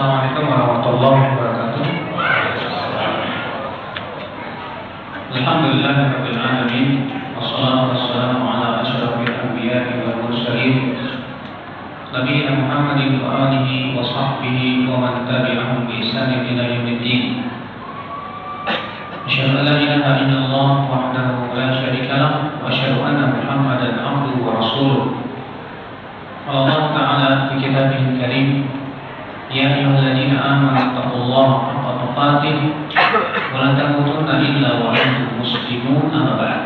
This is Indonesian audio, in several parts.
Assalamualaikum warahmatullahi wabarakatuh. Alhamdulillahirabbil alamin wassalatu wassalamu ala asyrafil anbiya'i wal mursalin nabiyina Muhammadin wa alihi wa sahbihi wa man tabi'ahum bi ihsanin ila yaumiddin. Asyhadu an la ilaha illallah wahdahu la syarika lah wa asyhadu anna Muhammadan abduhu wa rasuluh. Allah Ta'ala fi kitabihil karim, ya ayyuhalladzina amanu taqullaha haqqa tuqatih wa la tamutunna illa wa antum muslimun. Amma ba'd.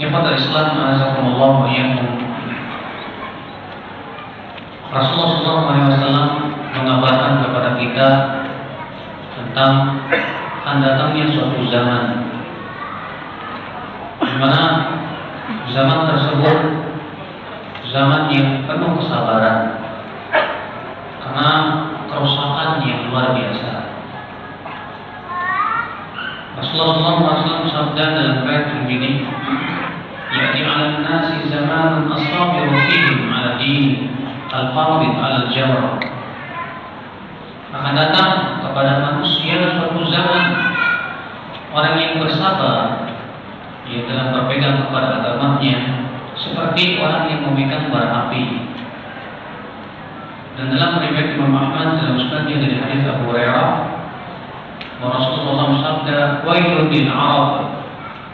Ikhwatal Islam, azakumullah wa iyyakum. Rasulullah SAW mengabarkan kepada kita tentang akan datangnya suatu zaman di mana zaman tersebut zaman yang penuh kesabaran karena kerusakan yang luar biasa. Rasulullah SAW sabda dalam riwayat Tirmidzi, "Ya'ti 'alan nasi zamanun asabiru fihim 'ala din al-qabid 'ala al-jamr." Akan datang kepada manusia suatu zaman orang yang bersabar ia dalam berpegang kepada agamanya seperti orang yang memegang bara api. Dan dalam riwayat Imam Ahmad dalam musnadnya dari hadis Abu Hurairah, Rasulullah bersabda, "Wailun lil Arab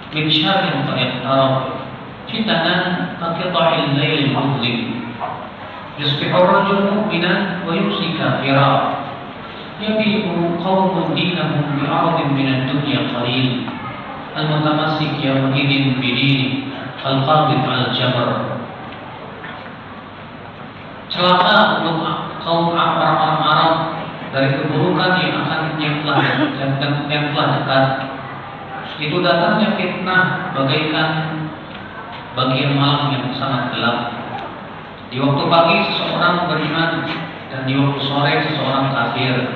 min syarrin qad iqtarab, fitanan kaqita'il lailil mudlim, yusbihu ar-rajulu mu'minan wa yumsi kafiran, yabi'u qawmun dinahum bi'aradin min ad-dunya qalil, al-mutamassik yawma idin bidini al-qabid al-jamr." Celaka untuk kaum orang-orang Arab dari keburukan yang telah dekat. Itu datangnya fitnah bagaikan bagian malam yang sangat gelap. Di waktu pagi seseorang beriman dan di waktu sore seseorang kafir.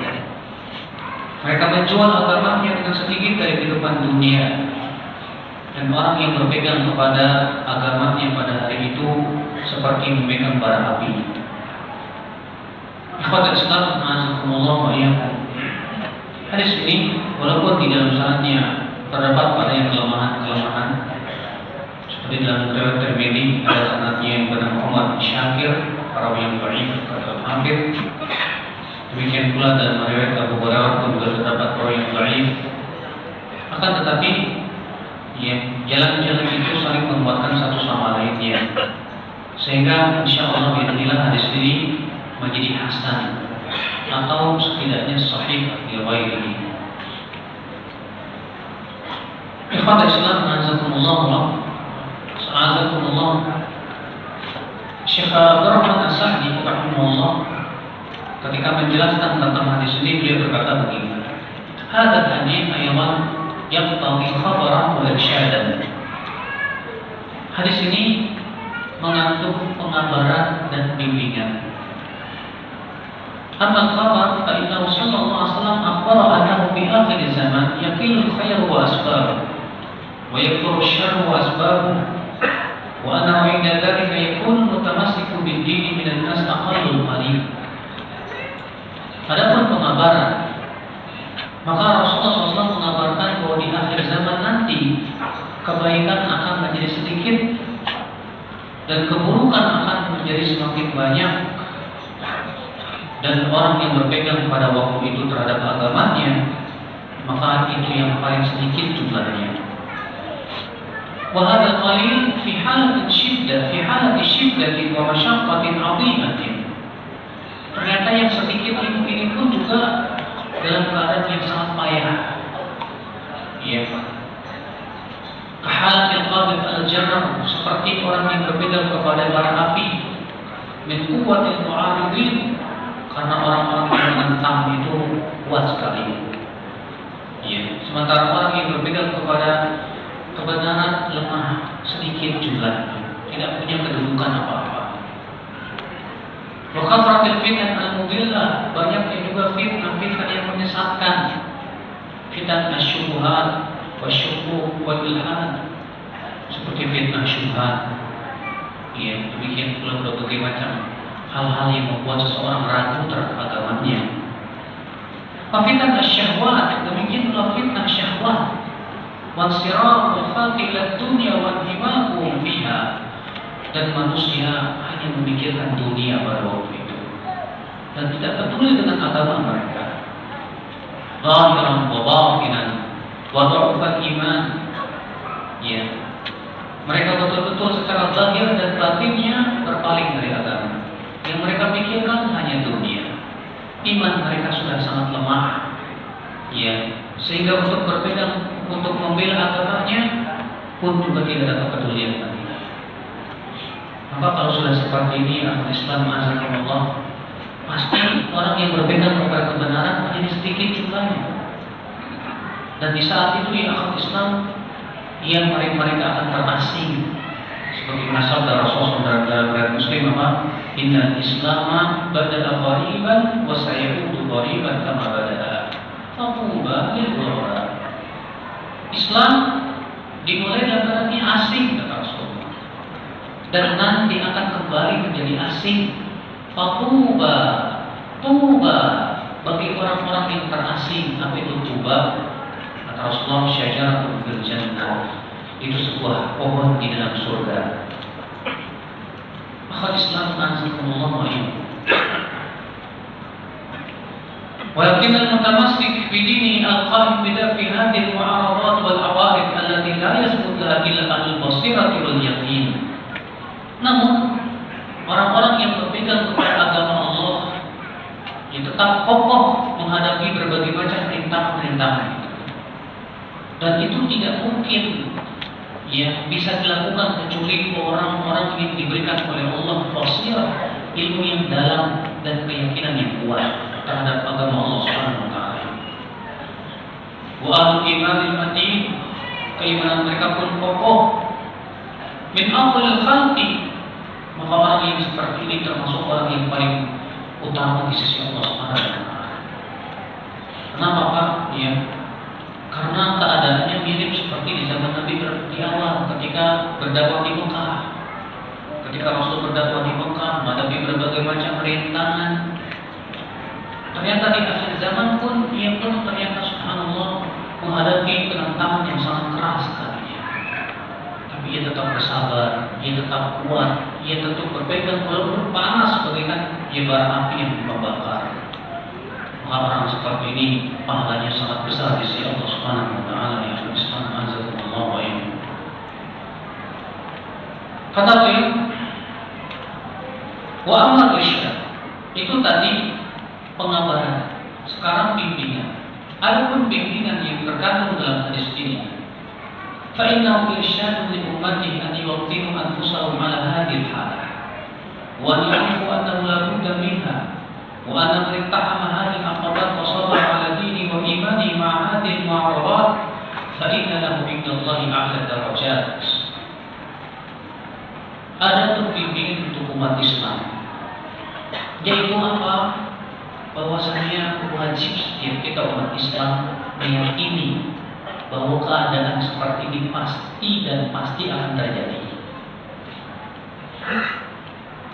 Mereka menjual agamanya dengan sedikit dari kehidupan dunia. Dan orang yang berpegang kepada agamanya pada hari itu seperti memegang bara api. Ikhwatul Islam, azakumullah wa iyyakum. Hadis ini walaupun di dalam sanadnya terdapat padanya kelemahan-kelemahan, seperti dalam riwayat Tirmidzi ada sanadnya yang bernama Umar bin Syakir, perawi yang dhaif atau hampir. Demikian pula dalam riwayat Abu Hurairah pun juga terdapat perawi yang dhaif. Akan tetapi jalan-jalan itu saling menguatkan satu sama lainnya, sehingga insyaallah bismillah hadis ini menjadi hasan atau setidaknya sahih di ghairihi. Ikhwan Islam, azakumullah. Syekh Abdurrahman As-Sa'di rahimahullah ketika menjelaskan tentang hadis ini beliau berkata begini, "Hadza hadits aywan yaqtadi khabaran wa irsyadan." Hadis ini mengandung pengabaran dan bimbingan. Amma khabar fa inna Rasulullah sallallahu akhbara annahu fi akhir zaman yaqilu al-khayr wa asbabuhu wa yakthuru asy-syarr wa asbabuhu wa annahu 'inda dhalika yakunu mutamassiku bid-din min an-nas aqallul qalil. Adapun pengabaran, maka Rasulullah SAW mengabarkan bahwa di akhir zaman nanti kebaikan akan menjadi sedikit dan keburukan akan menjadi semakin banyak, dan orang yang berpegang pada waktu itu terhadap agamanya maka itu yang paling sedikit jumlahnya. Wa hadzal qalil fi halati syiddatin wa masyaqqatin 'azimatin. Ternyata yang sedikit ini pun juga dalam keadaan yang sangat payah. Ya. Kahalatil qabid al-jamr, seperti orang yang berpegang kepada bara api, min quwwatil mu'aridin, karena orang-orang yang menentang itu kuat sekali. Ya. Sementara orang yang berpegang kepada kebenaran lemah, sedikit jumlahnya, tidak punya kedudukan apa-apa. Wa kathratil fitan al-mudillah, banyaknya juga fitnah-fitnah yang menyesatkan. Fitnah asyubuhat wa syubbuh wa ilhad, seperti fitnah syubhat. Ya, demikian pula berbagai macam hal-hal yang membuat seseorang ragu terhadap agamanya. Fitnah syahwat, demikian pula fitnah syahwat. Wansiraful khalqi ila dunya wa himaquhum fiha. Dan manusia hanya memikirkan dunia pada waktu itu dan tidak peduli dengan agama mereka. Zahiran wa batinan wa dha'fal iman. Ya. Mereka betul-betul secara zahir dan batinnya berpaling dari agama. Yang mereka pikirkan hanya dunia. Iman mereka sudah sangat lemah. Ya, sehingga untuk berpegang, untuk membela agamanya pun juga tidak ada kepedulian lagi. Maka kalau sudah seperti ini, akhwat Islam azakumullah, pasti orang yang berpegang kepada kebenaran hanya sedikit jumlahnya. Dan di saat itu ya akhwat Islam, yang mereka akan terasing. Seperti sabda Rasulullah dalam Muslim apa? Innal Islama bada'a ghariban wa sayaudu ghariban kama bada'a. Faquba lil ghuraba. Islam dimulai dalam keadaan asing, kata Rasulullah, dan nanti akan kembali menjadi asing. Faquba, tuba bagi orang-orang yang terasing. Apa itu tuba? Kata Rasulullah, syajaratun fil jannah, itu sebuah pohon di dalam surga. Akhwat Islam azakumullah wa iyyakum. Walakin al-mutamassik fi dinihi al-qa'im fi hadhihi al-mu'aradat wal awarid allati la yasbut laha illa al-basirati wal yaqin. Namun orang-orang yang berpegang kepada agama Allah yang tetap kokoh menghadapi berbagai macam rintangan-rintangan, dan itu tidak mungkin ya bisa dilakukan kecuali orang-orang yang diberikan oleh Allah basirah, ilmu yang dalam dan keyakinan yang kuat terhadap agama Allah Subhanahu wa taala. Wa ahlul imanil matin, keimanan mereka pun kokoh. Min afdalil khalqi, maka orang yang seperti ini termasuk orang yang paling utama di sisi Allah Subhanahu wa taala. Kenapa Pak? Ya, karena keadaannya mirip seperti di zaman Nabi di awal ketika berdakwah di Mekah. Ketika Rasul berdakwah di Mekah menghadapi berbagai macam rintangan, ternyata di akhir zaman pun ia pun ternyata subhanallah menghadapi penentangan yang sangat keras sekali. Tapi ia tetap bersabar, ia tetap kuat, ia tetap berpegang walaupun panas bagaikan bara api yang membakar. Orang seperti ini pahalanya sangat besar di sisi Allah Subhanahu wa taala. Ya Islam azakumullah wa iyyakum. Kata beliau, wa amma irsyad, itu tadi pengabaran. Sekarang bimbingan. Adapun bimbingan yang terkandung dalam hadis ini, fa innahu irsyadun li ummatihi an yuqtimu anfusahum ala hadhihi al-halah wa ya'rifu annahu la budda minha. وأن من اقتحم هذه العقبات وصبر على دينه وإيمانه مع هذه المعارضات فإن له عند الله أعلى الدرجات. Ada bimbingan untuk umat Islam, yaitu apa? Bahwasanya wajib setiap kita umat Islam meyakini bahwa keadaan seperti ini pasti dan pasti akan terjadi.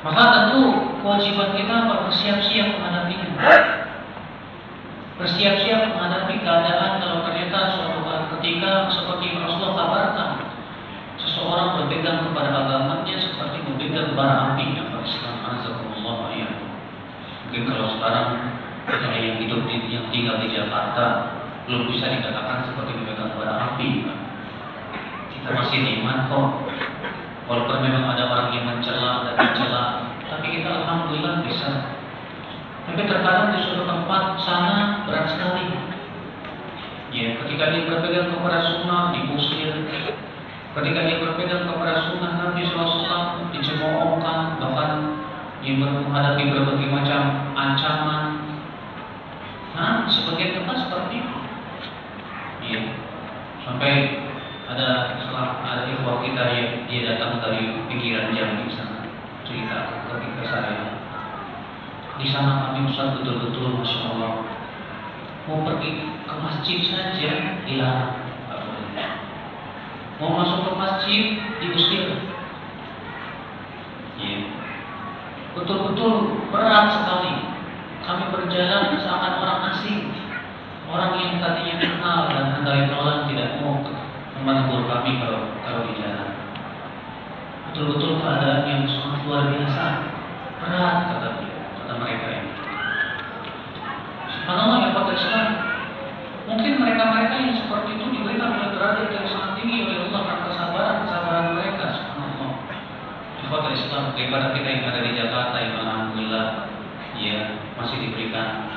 Maka tentu kewajiban kita bersiap-siap menghadapinya. Bersiap-siap menghadapi keadaan kalau ternyata suatu ketika seperti Rasulullah kabarkan, seseorang berpegang kepada agamanya seperti berpegang bara api. Ya Islam azakumullah wa iyyakum. Mungkin kalau sekarang kita yang hidup yang tinggal di Jakarta belum bisa dikatakan seperti berpegang bara api. Kita masih nikmat kok. Walaupun memang ada orang yang mencela dan mencela, tapi kita alhamdulillah bisa. Tapi terkadang di suatu tempat sana berat sekali. Ya, ketika dia berpegang kepada sunnah diusir, ketika dia berpegang kepada sunnah Nabi SAW dicemoohkan, bahkan dia menghadapi berbagai macam ancaman. Nah, sebagian tempat seperti itu. Ya, sampai ada ikhwah kita yang dia datang dari pinggiran Jambi sana, cerita ketika saya di sana kami Ustaz betul-betul masya Allah mau pergi ke masjid saja dilarang, mau masuk ke masjid diusir. Ya. betul-betul berat sekali. Kami berjalan seakan orang asing, orang yang tadinya kenal dan dari awal tidak mau menegur kami kalau di jalan. Betul-betul keadaan yang sangat luar biasa, berat kata mereka ini. Subhanallah ya Pak Islam. Mungkin mereka yang seperti itu diberikan oleh derajat yang sangat tinggi oleh Allah karena kesabaran mereka. Subhanallah. Ikhwatul Islam, daripada kita yang ada di Jakarta yang alhamdulillah ya masih diberikan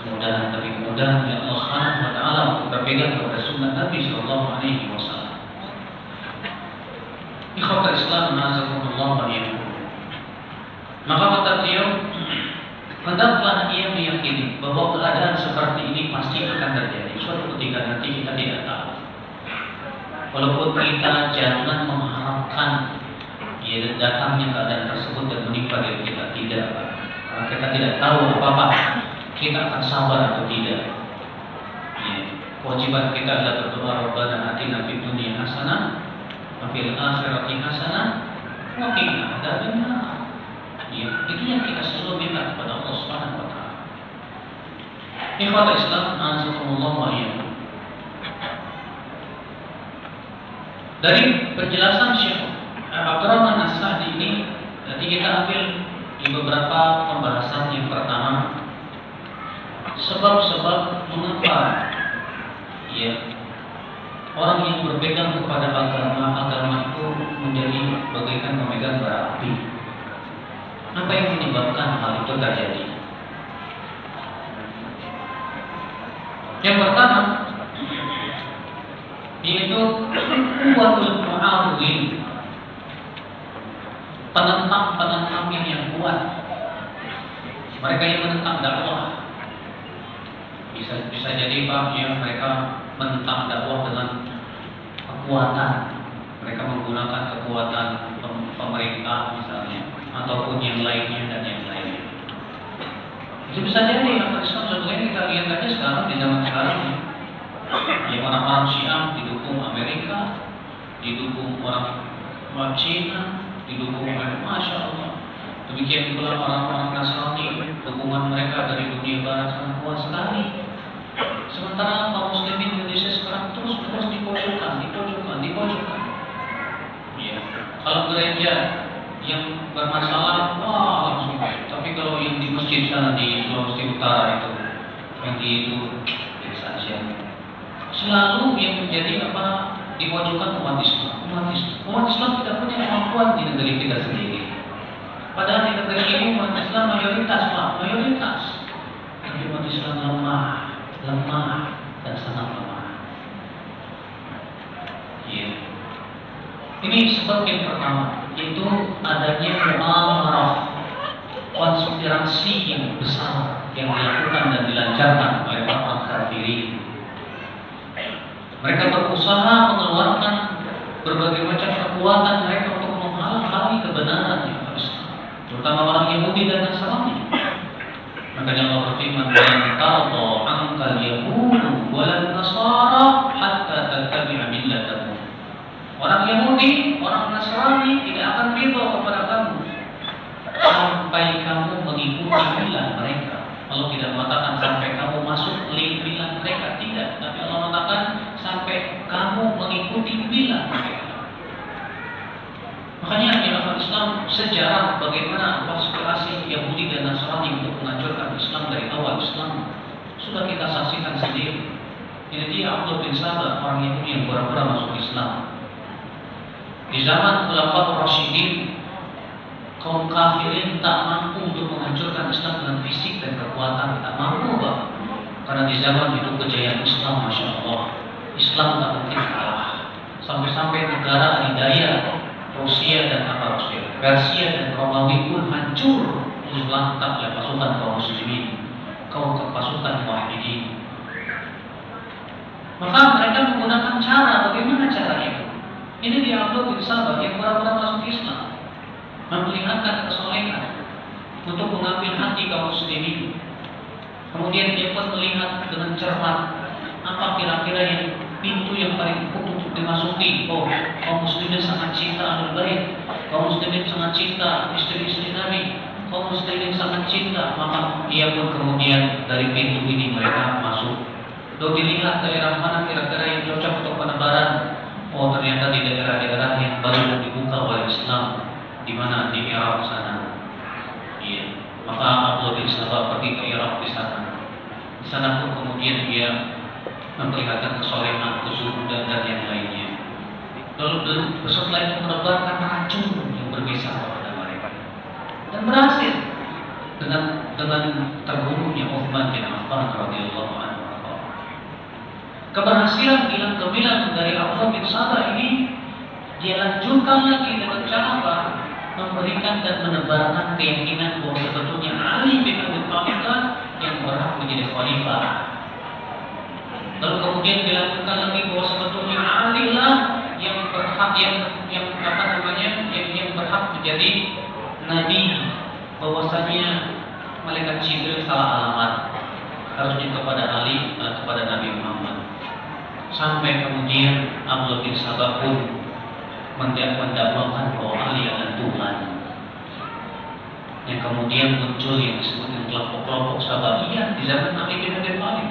kemudahan, tapi kemudahan yang Allah Subhanahu wa taala untuk berpegang kepada sunnah Nabi sallallahu alaihi wasallam. Ikhwatul Islam, nazakumullah wa iyyakum. Maka kata beliau, hendaklah ia meyakini bahwa keadaan seperti ini pasti akan terjadi suatu ketika nanti, kita tidak tahu. Walaupun kita jangan mengharapkan ya datangnya keadaan tersebut dan menimpa diri kita, tidak, karena kita tidak tahu apa-apa, kita akan sabar atau tidak. Ya, kewajiban kita adalah berdoa, Rabbana atina fid dunya hasanah wa fil akhirati hasanah wa qina adzabannar. Ya, itu yang kita selalu minta kepada Allah Subhanahu wa taala. Ikhwatul Islam, azakumullah wa iyyakum. Dari penjelasan Syekh Abdurrahman As-Sa'di ini, nanti kita ambil di beberapa pembahasan. Yang pertama, sebab-sebab mengapa ya orang yang berpegang kepada agama itu menjadi bagaikan memegang bara api. Apa yang menyebabkan hal itu terjadi? Yang pertama, yaitu kuatul mu'awwin, penentang yang kuat. Mereka yang menentang dakwah. Bisa jadi Pak, ya, mereka menentang dakwah dengan kekuatan. Mereka menggunakan kekuatan pemerintah misalnya, ataupun yang lainnya dan yang lainnya. Itu bisa jadi apa Islam sebetulnya kita lihat aja sekarang di zaman sekarang ya. Yang orang-orang Syiah didukung Amerika, didukung orang Cina, didukung oleh Masya Allah. Demikian pula orang-orang Nasrani, dukungan mereka dari dunia barat sangat kuat sekali. Sementara kaum muslimin Indonesia sekarang terus dipojokkan. Ya. Kalau gereja yang bermasalah, langsung. Tapi kalau yang di masjid sana di Sulawesi Utara itu, yang itu biasa saja. Selalu yang menjadi dimojokkan umat Islam. Umat Islam tidak punya kemampuan di negeri kita sendiri. Padahal di negeri ini umat Islam mayoritas. Tapi umat Islam lemah dan sangat lemah. Ya. Ini sebab yang pertama, yaitu adanya mu'amarah, konspirasi yang besar yang dilakukan dan dilancarkan oleh orang kafirin. Mereka berusaha mengeluarkan berbagai macam kekuatan mereka untuk menghalangi kebenaran yang Islam, terutama orang Yahudi dan Nasrani. Makanya Allah berfirman, "Lan tarda ankal yahudu walan nasara hatta tattabi'a millatahum." Orang Yahudi, orang Nasrani tidak akan ridho kepada kamu sampai kamu mengikuti milah mereka. Allah tidak mengatakan sampai kamu masuk milah mereka, tidak. Tapi Allah mengatakan sampai kamu mengikuti milah mereka. Makanya di dalam Islam sejarah bagaimana konspirasi Yahudi dan Nasrani untuk menghancurkan Islam dari awal Islam sudah kita saksikan sendiri. Ini dia Abdullah bin Sabah, orang Yahudi yang pura-pura masuk Islam. Di zaman Khulafaur Rasyidin, kaum kafirin tak mampu untuk menghancurkan Islam dengan fisik dan kekuatan, tak mampu Pak. Karena di zaman itu kejayaan Islam, Masya Allah, Islam tak mungkin kalah. Sampai-sampai negara adidaya Rusia dan Persia dan Romawi pun hancur lantak oleh pasukan kaum muslimin, kaum pasukan muwahhidin. Maka mereka menggunakan cara, bagaimana caranya? Ini dia Abdullah bin Sabah yang pura-pura masuk Islam, memperlihatkan kesolehan untuk mengambil hati kaum muslimin. Kemudian dia pun melihat dengan cermat apa kira-kira yang pintu yang paling empuk untuk dimasuki. Oh, kaum muslimin sangat cinta Ahlul Bait, kaum muslimin sangat cinta istri-istri Nabi, kaum kaum muslimin sangat cinta, maka ia pun kemudian dari pintu ini mereka masuk. Lalu dilihat daerah mana kira-kira yang cocok untuk penebaran. Oh, ternyata di daerah-daerah yang baru dibuka oleh Islam, di mana di Irak sana. Iya. Maka Abdullah bin Sabah pergi ke Irak di sana. Di sana pun kemudian dia memperlihatkan kesolehan, kezuhudan dan yang lainnya. Lalu setelah itu menebarkan racun yang berbisa kepada mereka. Dan berhasil dengan terbunuhnya Utsman bin Affan radhiyallahu anhu. Keberhasilan kilang gemilang dari Abdullah bin Sabah ini dia lanjutkan lagi dengan cara apa? Memberikan dan menebarkan keyakinan bahwa sebetulnya Ali bin Abi Thalib yang berhak menjadi khalifah. Lalu kemudian dilanjutkan lagi bahwa sebetulnya Ali lah yang berhak yang berhak menjadi nabi, bahwasanya malaikat Jibril salah alamat, harusnya kepada Ali dan kepada Nabi Muhammad. Sampai kemudian Abdullah bin Sabah pun mendakwakan bahwa Ali adalah Tuhan. Yang kemudian muncul yang disebut dengan kelompok-kelompok Sabaiyah di zaman Ali bin Abi Thalib.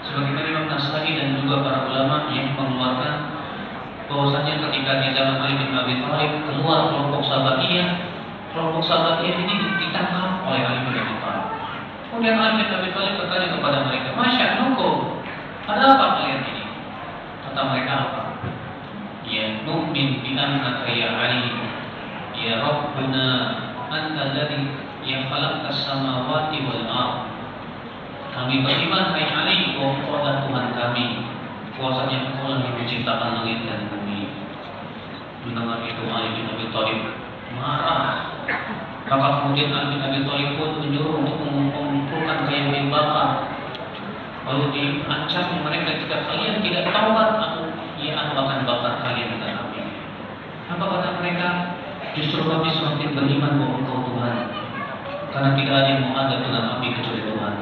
Sebagaimana Imam Nasai dan juga para ulama yang mengeluarkan bahwasanya ketika di zaman Ali bin Abi Thalib keluar kelompok Sabaiyah ini ditangkap oleh Ali bin Abi Thalib. Kemudian Ali bin Abi Thalib bertanya kepada mereka, "Masya'nukum, ada apa kalian ini?" Kata mereka apa? Ya, nu'min bi annaka ya Ali, ya Rabbuna anta alladhi yang khalaqtas samawati wal ardh. Kami beriman hai Ali, bahwa Engkau adalah Tuhan kami, kuasanya Engkau yang menciptakan langit dan bumi. Mendengar itu Ali bin Abi Thalib marah. Maka kemudian Ali bin Abi Thalib pun menyuruh untuk mengumpulkan kayu bakar. Lalu diancam mereka, jika kalian tidak taubat, aku akan bakar kalian dengan api. Apa kata mereka? Justru kami semakin beriman bahwa Engkau Tuhan, karena tidak ada yang mau ada dengan api kecuali Tuhan.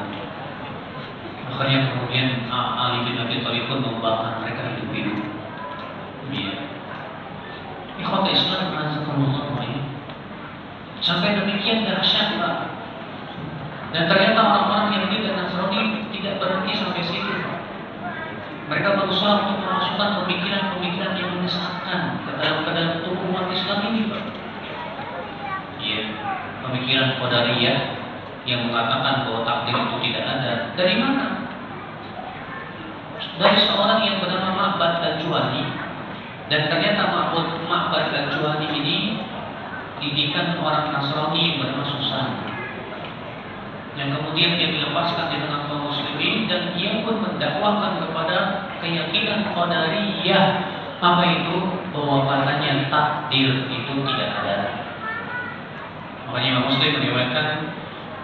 Akhirnya kemudian Ali bin Abi Thalib pun membakar mereka hidup-hidup. Iya. Ikhwata Islam azakumullah. Sampai demikian dahsyat, Pak. Dan ternyata orang-orang Yahudi dan Nasrani tidak berhenti sampai situ. Mereka berusaha untuk memasukkan pemikiran-pemikiran yang menyesatkan ke dalam tubuh umat Islam ini, Pak. Ya, pemikiran Qadariyah yang mengatakan bahwa takdir itu tidak ada. Dari mana? Dari seorang yang bernama Ma'bad al-Juhani. Dan ternyata Ma'bad al-Juhani ini didikan orang Nasrani yang bernama Susan, yang kemudian dia dilepaskan di tengah kaum muslimin, dan ia pun mendakwakan kepada keyakinan Qadariyah. Apa itu? Bahwa katanya takdir itu tidak ada. Makanya Imam Muslim meriwayatkan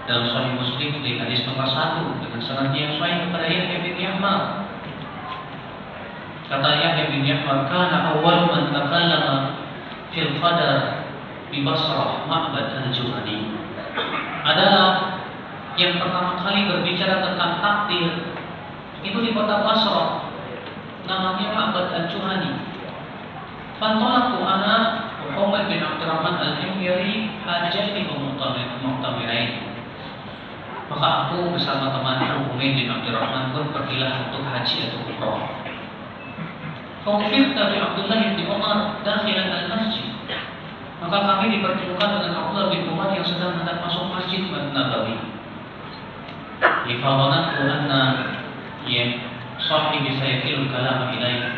dalam Sahih Muslim di hadis nomor 1 dengan sanad yang sahih kepada Yahya bin Yahmar. Kata Yahya bin Yahmar, "Kana awwal man takallama fil qadar di Basrah Ma'bad al-Juhani." Adalah yang pertama kali berbicara tentang takdir itu di kota Basrah, namanya Ma'bad al-Juhani. Fantolaku ana Muhammad bin Abdurrahman al-Himyari hajaini mu'tamirain. Maka aku bersama temanku Umayyad bin Abdurrahman pun pergilah untuk haji atau umrah. Fawfirta bi Abdullah bin Umar dakhilan al-masjid. Maka kami dipertemukan dengan Abdullah bin Umar yang sedang hendak masuk Masjid Nabawi. Ifadhanatu anna sahibi sayakil kalam ilaih.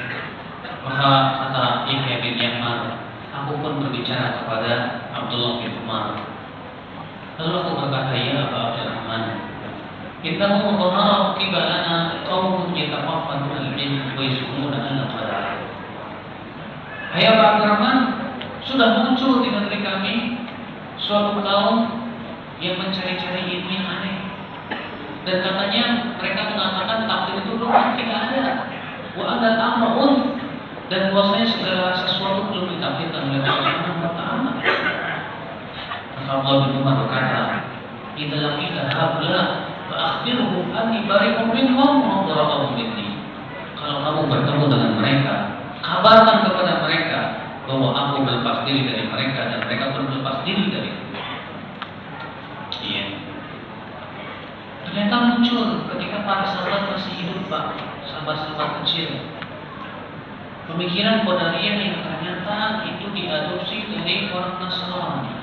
Maka kata Yahya bin Yahmar, aku pun berbicara kepada Abdullah bin Umar. Lalu aku berkata, ya Aba Abdurrahman, innahu dhahara qibalana qaumun yataqaffanuna al-ilm wa yasumuna al-qadar. Hai Aba Abdurrahman, sudah muncul di negeri kami suatu kaum yang mencari-cari ilmu yang aneh. Dan katanya mereka mengatakan takdir itu tidak ada. Wa ada amrun, dan bahwasanya segala sesuatu belum ditakdirkan oleh Allah Subhanahu wa taala. Maka Abdullah bin Umar berkata, "Idza laqita haula fa akhbirhum anni bari'un minhum wa bara'un minni." Kalau kamu bertemu dengan mereka, kabarkan kepada mereka bahwa aku berlepas diri dari mereka dan mereka pun berlepas diri dari. Iya. Ternyata muncul ketika para sahabat masih hidup, Pak, sahabat-sahabat kecil. Pemikiran Qadariyah yang ternyata itu diadopsi dari orang Nasrani.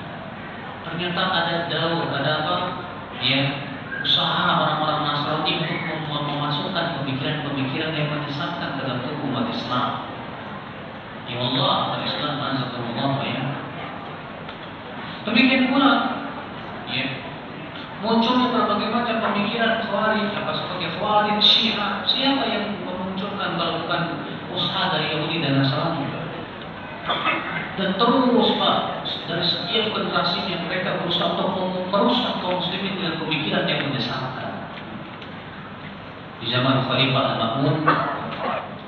Ternyata ada daur, ada apa? Ya, usaha orang-orang Nasrani untuk memasukkan pemikiran-pemikiran yang menyesatkan dalam tubuh umat Islam. Ya Allah, Islam azzakumullah ya. Demikian pula, ya, munculnya berbagai macam pemikiran Khawarij, apa seperti Khawarij, Syiah. Siapa yang memunculkan melakukan usaha dari Yahudi dan Nasrani? Dan terus, Pak, dari setiap generasi yang mereka berusaha untuk merusak kaum muslimin dengan pemikiran yang menyesatkan. Di zaman Khalifah Al-Ma'mun,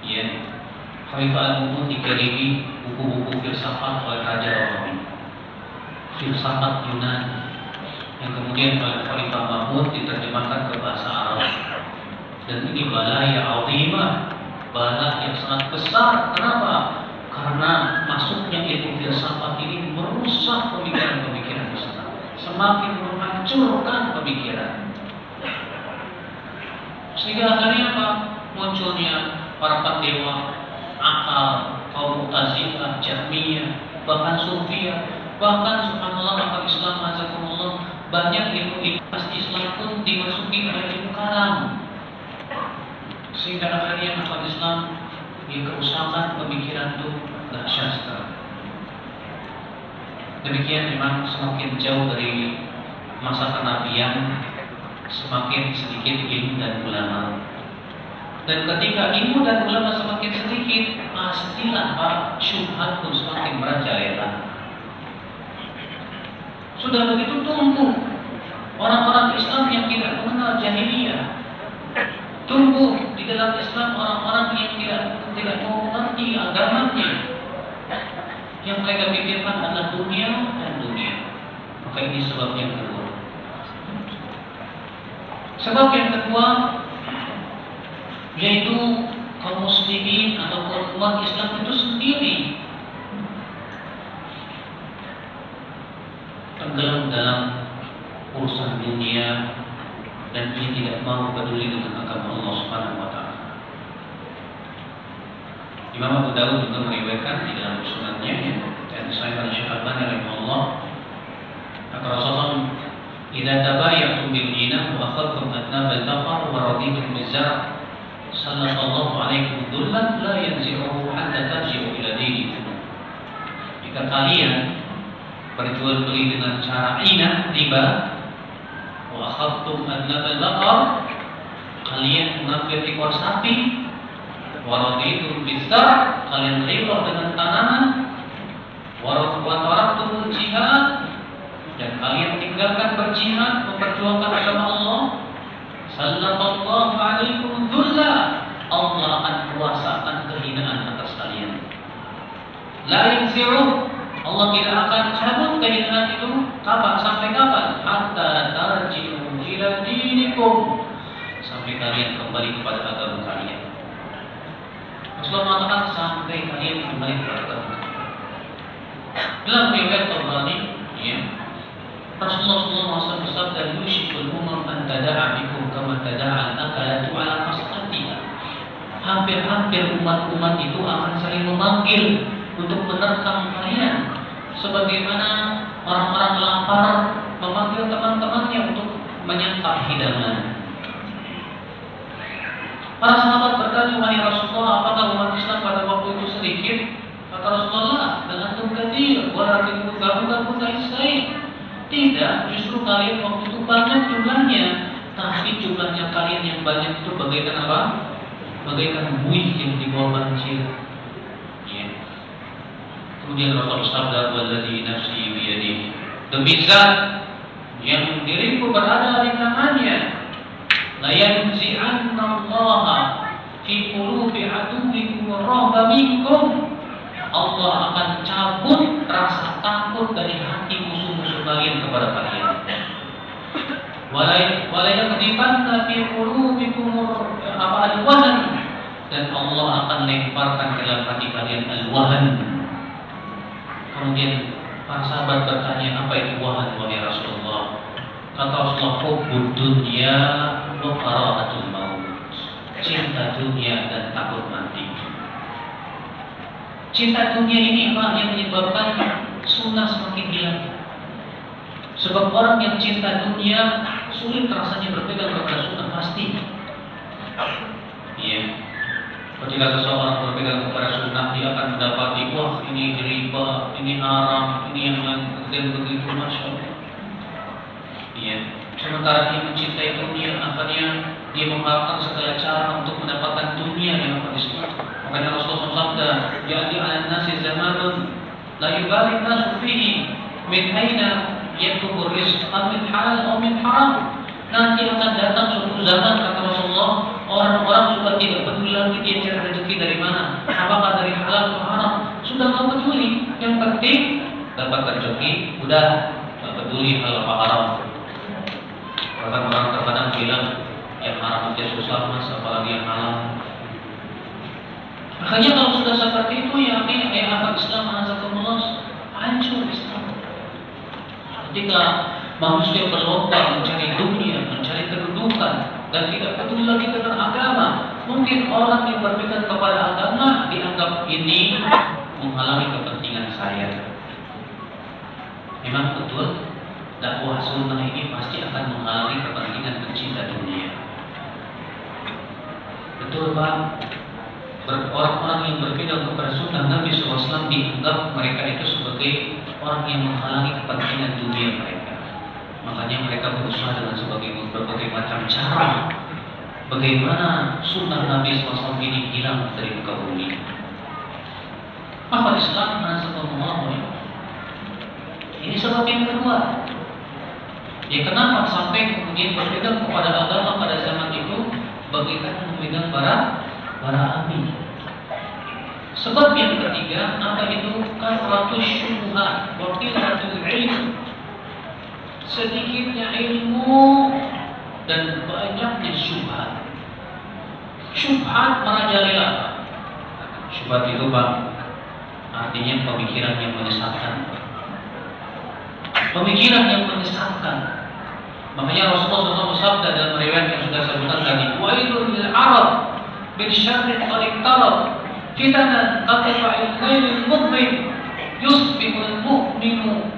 ya, Khalifah Al-Ma'mun dikelilingi buku-buku filsafat oleh Raja Romawi, filsafat Yunani, yang kemudian oleh Khalifah Mahmud diterjemahkan ke bahasa Arab. Dan ini balaya azimah, bala yang sangat besar. Kenapa? Karena masuknya ilmu filsafat ini merusak pemikiran-pemikiran besar, semakin menghancurkan pemikiran. Sehingga akhirnya apa? Munculnya para pendewa akal, kaum Mu'tazilah, Jahmiyah, bahkan Sufiyah, bahkan subhanallah akal Islam azakumullah, banyak ilmu Islam pun dimasuki oleh ilmu kalam. Sehingga akhirnya akal Islam kerusakan pemikiran itu dahsyat sekali. Demikian memang semakin jauh dari masa kenabian, semakin sedikit ilmu dan ulama. Dan ketika ilmu dan ulama semakin sedikit, pastilah Pak, syubhat pun semakin merajalela. Sudah begitu tumbuh orang-orang Islam yang tidak mengenal jahiliyah. Tumbuh di dalam Islam orang-orang yang tidak mau mengerti agamanya. Yang mereka pikirkan adalah dunia dan dunia. Maka ini sebab yang kedua. Sebab yang kedua, yaitu kaum muslimin atau umat Islam itu sendiri tenggelam dalam urusan dunia dan ia tidak mau peduli dengan agama Allah Subhanahu wa taala. Imam Abu Dawud juga meriwayatkan di dalam sunannya dan disahihkan oleh Syekh Al-Albani rahimahullah, kata Rasulullah, "Idza tabayatum bil dinah wa akhadtum adnab al-baqar wa raditum biz-zar' sallallahu alaikum dhullan la yanzi'uhu hatta tarji'u ila dinikum." Jika kalian berjual beli dengan cara inah, riba, wa akhadtum adnab al-baqar, kalian mengambil ekor sapi, wa raditum biz-zar', kalian ridha dengan tanaman, wa taraktum jihad, dan kalian tinggalkan berjihad, memperjuangkan agama Allah, sallallahu alaikum dhulla, Allah akan kuasakan kehinaan atas kalian. La yanzi'u, Allah tidak akan cabut kehinaan itu. Kapan? Sampai kapan? Hatta tarji'u ila dinikum, sampai kalian kembali kepada agama kalian. Rasulullah mengatakan sampai kalian kembali kepada agama. Dalam riwayat Tabrani, ya, Rasulullah SAW bersabda, "Yushikul umam an tada'a bikum kama tada'a al-akalatu ala masqatiha." Hampir-hampir umat-umat itu akan saling memanggil untuk menerkam kalian, sebagaimana orang-orang lapar memanggil teman-temannya untuk menyantap hidangan. Para sahabat bertanya, "Wahai Rasulullah, apakah umat Islam pada waktu itu sedikit?" Kata Rasulullah, "Bal antum katsir, walakin gabung tais." Tidak, justru kalian waktu itu banyak jumlahnya, tapi jumlahnya kalian yang banyak itu bagaikan apa? Bagaikan buih yang dibawa banjir. Ya. Kemudian Rasulullah sabda, "Wallazi nafsi biyadihi." Demi zat yang diriku berada di tangannya, la yanzi'anna Allah fi qulubi aduwwikum rahba minkum. Allah akan cabut rasa takut dari hati musuh-musuh kalian kepada kalian. Wala yakdibanna fi qulubikum al-wahn, dan Allah akan lemparkan ke dalam hati kalian al-wahn. Kemudian para sahabat bertanya, "Apa itu wahan, wahai Rasulullah?" Kata Rasulullah, hubbud dunya wa karaatul maut. Cinta dunia dan takut mati. Cinta dunia ini apa yang menyebabkan sunnah semakin hilang? Sebab orang yang cinta dunia sulit rasanya berpegang kepada sunnah pasti. Iya. Ketika seseorang berpegang kepada sunnah, dia akan mendapati, wah ini riba, ini haram, ini yang dan begitu, masya Allah. Iya. Sementara dia mencintai dunia, akhirnya dia mengharapkan segala cara untuk mendapatkan dunia yang akan Islam. Makanya Rasulullah sabda, "Ya'ti 'alan nasi zamanun la yubali an-nasu fihi min aina yatlubu rizq min halal atau min haram." Nanti akan datang suatu zaman, kata Rasulullah, orang-orang sudah tidak peduli lagi dia cari rezeki dari mana, apakah dari halal atau haram, sudah tidak peduli. Yang penting dapat rezeki, udah tidak peduli halal atau haram. Bahkan orang terkadang bilang yang haram aja susah mas, apalagi yang halal. Makanya kalau sudah seperti itu ya apa Islam azakumullah hancur Islam. Ketika manusia berlomba mencari dunia, mencari kedudukan dan tidak peduli lagi dengan agama, mungkin orang yang berpegang kepada agama dianggap ini menghalangi kepentingan saya. Memang betul, dakwah sunnah ini pasti akan menghalangi kepentingan pencinta dunia. Betul Pak. Orang-orang yang berpegang kepada sunnah Nabi SAW dianggap mereka itu sebagai orang yang menghalangi kepentingan dunia mereka. Makanya mereka berusaha dengan berbagai macam cara bagaimana sunnah Nabi SAW ini hilang dari muka bumi. Maka Islam Nabi. Ini sebab yang kedua. Ya kenapa sampai kemudian berpegang kepada agama pada zaman itu bagaikan memegang bara api. Sebab yang ketiga, apa itu? Kasratus syubhat wa qillatul ilm. Sedikitnya ilmu dan banyaknya syubhat. Syubhat merajalela. Syubhat itu Pak, artinya pemikiran yang menyesatkan. Pemikiran yang menyesatkan. Makanya Rasulullah SAW bersabda dalam riwayat yang sudah saya sebutkan tadi, "Wailul lil Arab min syarri qad tarab fitanan qatfa'il lailil mudmin yusbihul mu'minu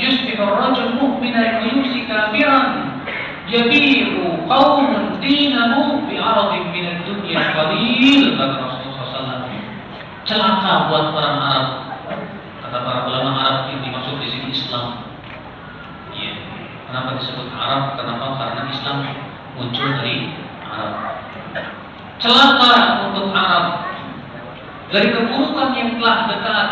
yusbihu ar-rajul mu'minan wa yumsi kafiran yabi'u qaumun dinahu bi 'aradin min ad-dunya qalil." Kata Rasulullah SAW, celaka buat orang Arab. Kata para ulama Arab yang dimaksud di sini Islam. Ya. Kenapa disebut Arab? Kenapa? Karena Islam muncul dari Arab. Celaka untuk Arab dari keburukan yang telah dekat,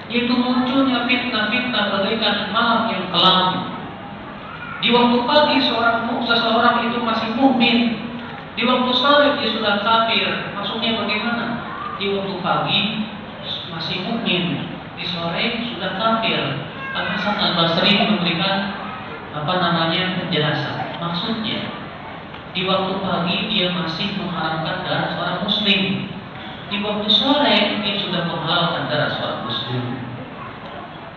yaitu munculnya fitnah-fitnah bagaikan malam yang kelam. Di waktu pagi seseorang itu masih mukmin, di waktu sore dia sudah kafir. Maksudnya bagaimana? Di waktu pagi masih mukmin, di sore sudah kafir. Al-Hasan Al-Basri memberikan penjelasan. Maksudnya di waktu pagi dia masih mengharamkan darah seorang muslim, di waktu sore dia sudah menghalalkan darah seorang muslim.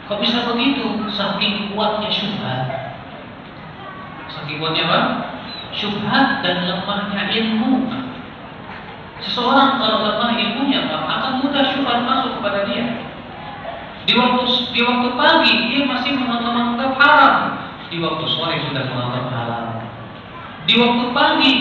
Kok bisa begitu? Saking kuatnya syubhat. Saking kuatnya apa? Syubhat dan lemahnya ilmu. Seseorang kalau lemah ilmunya akan mudah syubhat masuk kepada dia. Di waktu pagi dia masih menganggap haram, di waktu sore sudah menganggap halal. Di waktu pagi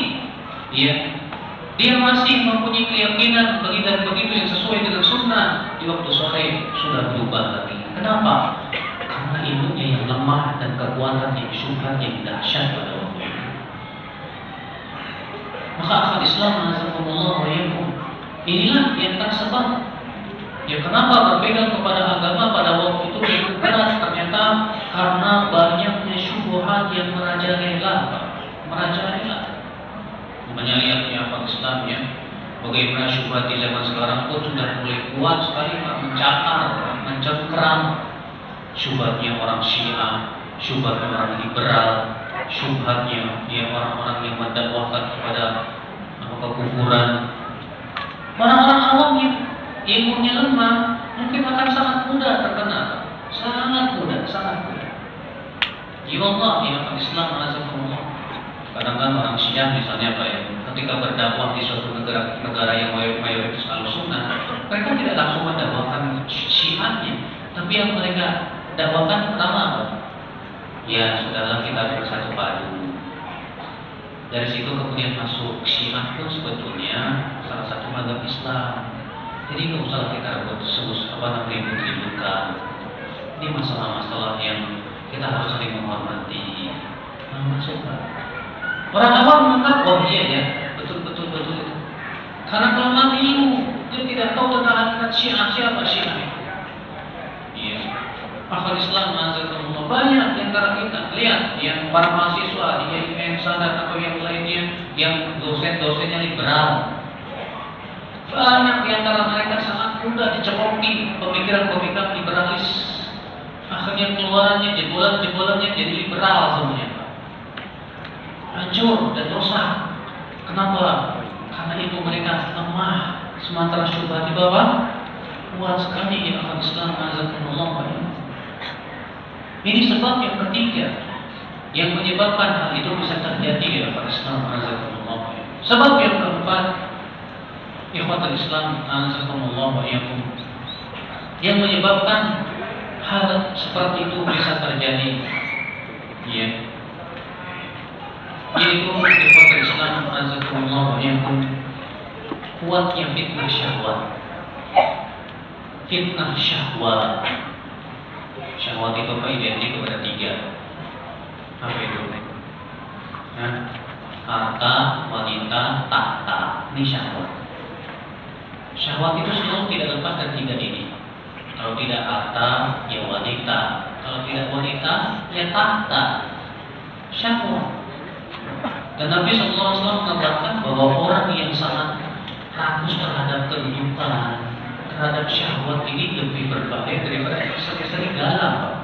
dia masih mempunyai keyakinan begitu yang sesuai dengan sunnah, di waktu sore sudah berubah lagi. Kenapa? Karena ilmunya yang lemah dan kekuatan yang syubhat yang dahsyat pada waktu itu. Maka akal Islam inilah yang tersebar. Ya kenapa berpegang kepada agama pada waktu itu begitu berat? Ternyata karena banyaknya syubhat yang merajalela. Makanya lihatnya apa Islam ya, bagaimana syubhat di zaman sekarang pun sudah mulai kuat sekali mencakar, mencengkeram. Syubhatnya orang Syiah, syubhatnya orang liberal, syubhatnya orang-orang yang mendakwahkan kepada kekufuran. Orang-orang awam yang ilmunya lemah mungkin akan sangat mudah terkena, sangat mudah. Allah ya Islam azakumullah. Kadang-kadang orang Syiah misalnya Pak ya, ketika berdakwah di suatu negara yang mayoritas Ahlussunnah, mereka tidak langsung mendakwakan Syiahnya, tapi yang mereka dakwakan pertama apa? Ya sudahlah, kita bersatu padu. Dari situ kemudian masuk Syiah pun sebetulnya salah satu mazhab Islam. Jadi nggak usah kita ribut-ributkan. Ini masalah-masalah yang kita harus saling menghormati. Masuk Pak. Orang awam menganggap, oh iya ya, betul. Karena kelemahan ilmu, dia tidak tahu tentang hakikat Syiah, siapa Syiah itu. Iya. Akhwat Islam azakumullah, banyak di antara kita. Lihat, yang para mahasiswa di IAIN sana atau yang lainnya, yang dosen-dosennya liberal. Banyak di antara mereka sangat mudah dicekoki pemikiran-pemikiran liberalis. Akhirnya keluarannya jebolan-jebolannya jadi liberal semuanya. Hancur dan rusak. Kenapa? Karena itu mereka lemah. Sementara syubhat di bawah kuat sekali ya akhwat Islam azakumullah. Ini sebab yang ketiga yang menyebabkan hal itu bisa terjadi ya akhwat Islam azakumullah. Sebab yang keempat, ikhwatul Islam azakumullah wa iyyakum, yang menyebabkan hal seperti itu bisa terjadi, ya, yaitu ikhwatul Islam azakumullah wa iyyakum, kuatnya fitnah syahwat. Fitnah syahwat. Syahwat itu identik kepada tiga. Apa itu? Harta, wanita, tahta. Ini syahwat. Syahwat itu selalu tidak lepas dari tiga ini. Kalau tidak harta, ya wanita. Kalau tidak wanita, ya tahta. Syahwat. Dan Nabi SAW mengabarkan bahwa orang yang sangat rakus terhadap kehidupan, terhadap syahwat ini lebih berbahaya daripada serigala.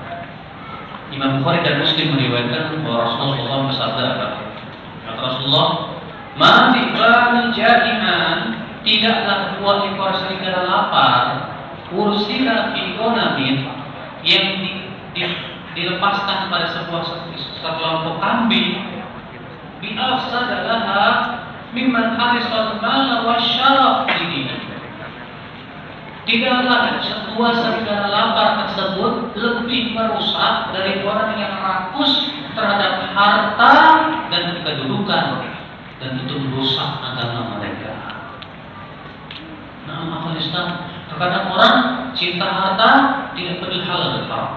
Imam Bukhari dan Muslim meriwayatkan bahwa Rasulullah SAW bersabda apa? Kata Rasulullah, "Ma ti'bani ja'ian, tidaklah dua ekor serigala lapar, ursila fi ghonamin, yang dilepaskan pada sebuah kelompok kambing, bi'afsadalaha mimman harisal mala wasyaraf ini." Tidaklah sebuah serigala lapar tersebut lebih merusak dari orang yang rakus terhadap harta dan kedudukan, dan itu merusak agama mereka. Nah, akhwat Islam, terkadang orang cinta harta tidak peduli halal dan haram.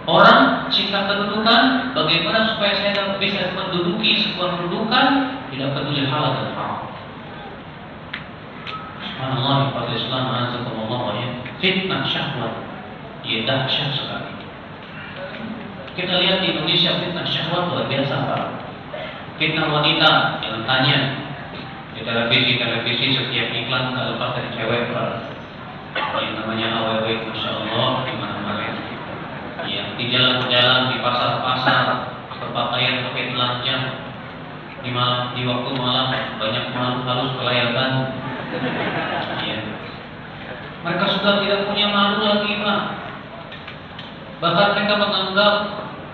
Orang cinta kedudukan, bagaimana supaya saya bisa menduduki sebuah kedudukan, tidak peduli halal dan haram. Subhanallah, pada Islam azakumullah ya. Fitnah syahwat, ia dahsyat sekali. Kita lihat di Indonesia fitnah syahwat luar biasa Pak. Fitnah wanita, jangan tanya. Di televisi setiap iklan nggak lepas dari cewek Pak. Yang namanya AWW, masya Allah, di mana-mana. Ya, di jalan-jalan, di pasar-pasar, berpakaian pakai telanjang. Di waktu malam banyak makhluk halus kelayakan. Ya. Mereka sudah tidak punya malu lagi Pak. Bahkan mereka menganggap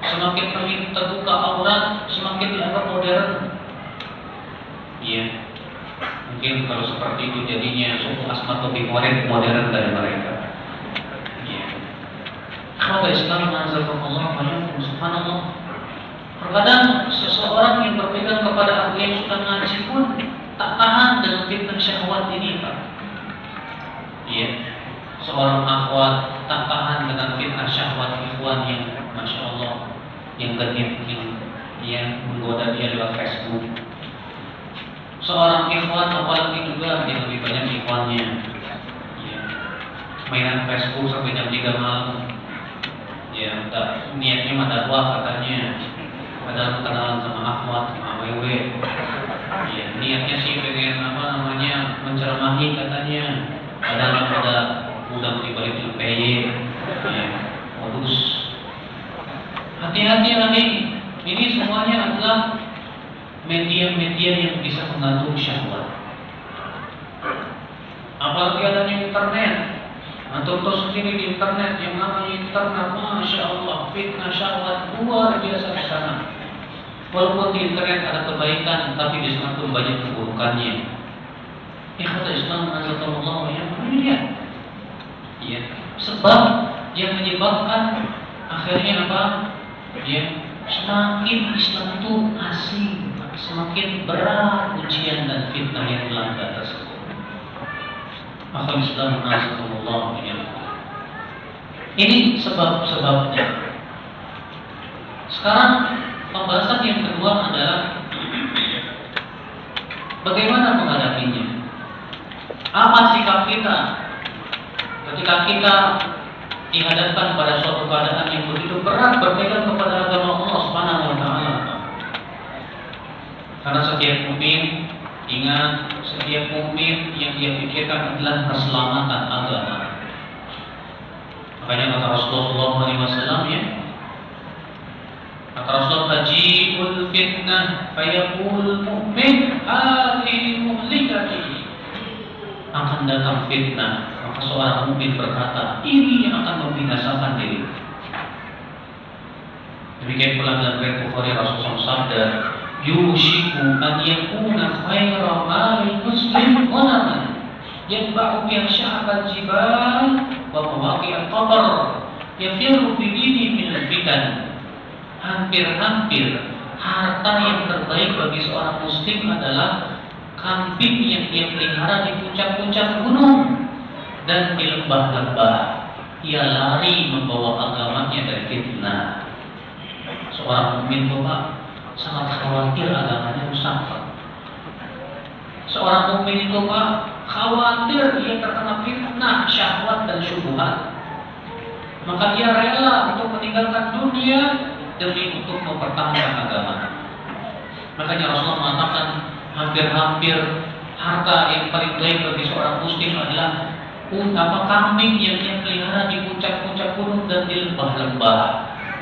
semakin terbuka aurat semakin dianggap modern. Iya. Mungkin kalau seperti itu jadinya suku asmat lebih modern dari mereka. Iya. Kalau Islam nazakumullah wa subhanallah. Terkadang seseorang yang berpegang kepada ahli yang sudah ngaji pun tak tahan dengan fitnah syahwat ini Pak. Iya. Seorang akhwat tak tahan dengan fitnah syahwat ikhwan yang masya Allah, yang genit, yang menggoda dia lewat Facebook. Seorang ikhwan apalagi juga yang lebih banyak ikhwannya. Iya. Mainan Facebook sampai jam 3 malam. Ya, niatnya mata dua katanya. Padahal kenalan sama akhwat, sama AWW. Ya, niatnya sih pengen menceramahi katanya. Padahal pada udah dibalik PY. Ya, modus. Hati-hati lagi. Ini semuanya adalah media-media yang bisa mengandung syahwat. Apalagi adanya internet. Antum tahu sendiri di internet yang namanya internet, masya Allah, fitnah syahwat luar biasa di sana. Walaupun di internet ada kebaikan, tapi di sana pun banyak keburukannya. Ikhwatul Islam azzakumullah yang lihat. Ya, sebab yang menyebabkan akhirnya apa? Ya, semakin Islam itu asing, semakin berat ujian dan fitnah yang melanda tersebut. Akhirul Islam azzakumullah ya. Ini sebab-sebabnya. Sekarang pembahasan yang kedua adalah bagaimana menghadapinya. Apa sikap kita ketika kita dihadapkan pada suatu keadaan yang begitu berat berpegang kepada agama Allah Subhanahu wa taala. Karena setiap mukmin, ingat, setiap mukmin yang dia pikirkan adalah keselamatan agama. Makanya kata Rasulullah SAW ya, kata Rasulullah, "Tajibul fitnah fayaqul mu'min hadhihi muhlikati." Akan datang fitnah, maka seorang mukmin berkata, ini yang akan membinasakan diri. Demikian pula dalam riwayat Bukhari Rasulullah sabda, "Yushiku an yakuna khaira mali muslim ghanaman yatba'u bi sya'ab al-jibal wa mawaqi' al-qabr yafirru bi dini min al-fitan." Hampir-hampir harta yang terbaik bagi seorang muslim adalah kambing yang dia pelihara di puncak-puncak gunung dan di lembah-lembah. Ia lari membawa agamanya dari fitnah. Seorang mukmin Bapak sangat khawatir agamanya rusak. Seorang mukmin itu Pak khawatir dia terkena fitnah, syahwat dan syubhat. Maka dia rela untuk meninggalkan dunia demi untuk mempertahankan agama. Makanya Rasulullah mengatakan hampir-hampir harta yang paling baik bagi seorang muslim adalah kambing yang dia pelihara di puncak-puncak gunung dan di lembah-lembah.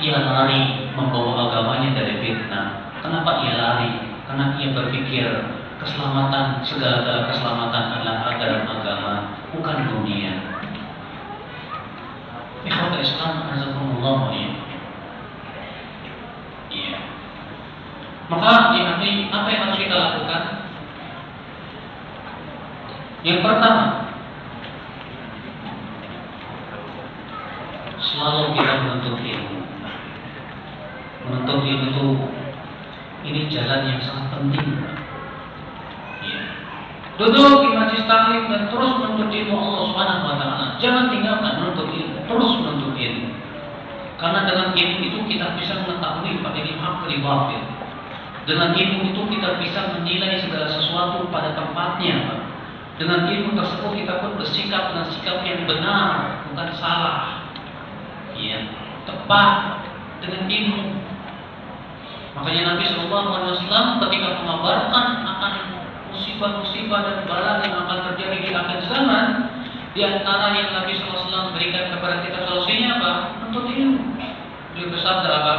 Ia lari membawa agamanya dari fitnah. Kenapa ia lari? Karena ia berpikir keselamatan, segala keselamatan adalah dalam agama, bukan dunia. Ikhwatul Islam azzakumullah ya. Maka di akhir apa yang harus kita lakukan? Yang pertama, selalu kita menuntut ilmu. Menuntut ilmu itu ini jalan yang sangat penting. Ya. Duduk di majlis taklim dan terus menuntut ilmu Allah Subhanahu wa taala. Jangan tinggalkan menuntut ilmu, terus menuntut ilmu. Karena dengan ilmu itu kita bisa mengetahui pada hak dari batil. Dengan ilmu itu kita bisa menilai segala sesuatu pada tempatnya. Dengan ilmu tersebut kita pun bersikap dengan sikap yang benar, bukan salah. Ya, tepat dengan ilmu. Makanya Nabi SAW ketika mengabarkan akan musibah-musibah dan bala yang akan terjadi di akhir zaman, di antara yang Nabi SAW berikan kepada kita solusinya apa? Menuntut ilmu. Beliau bersabda apa?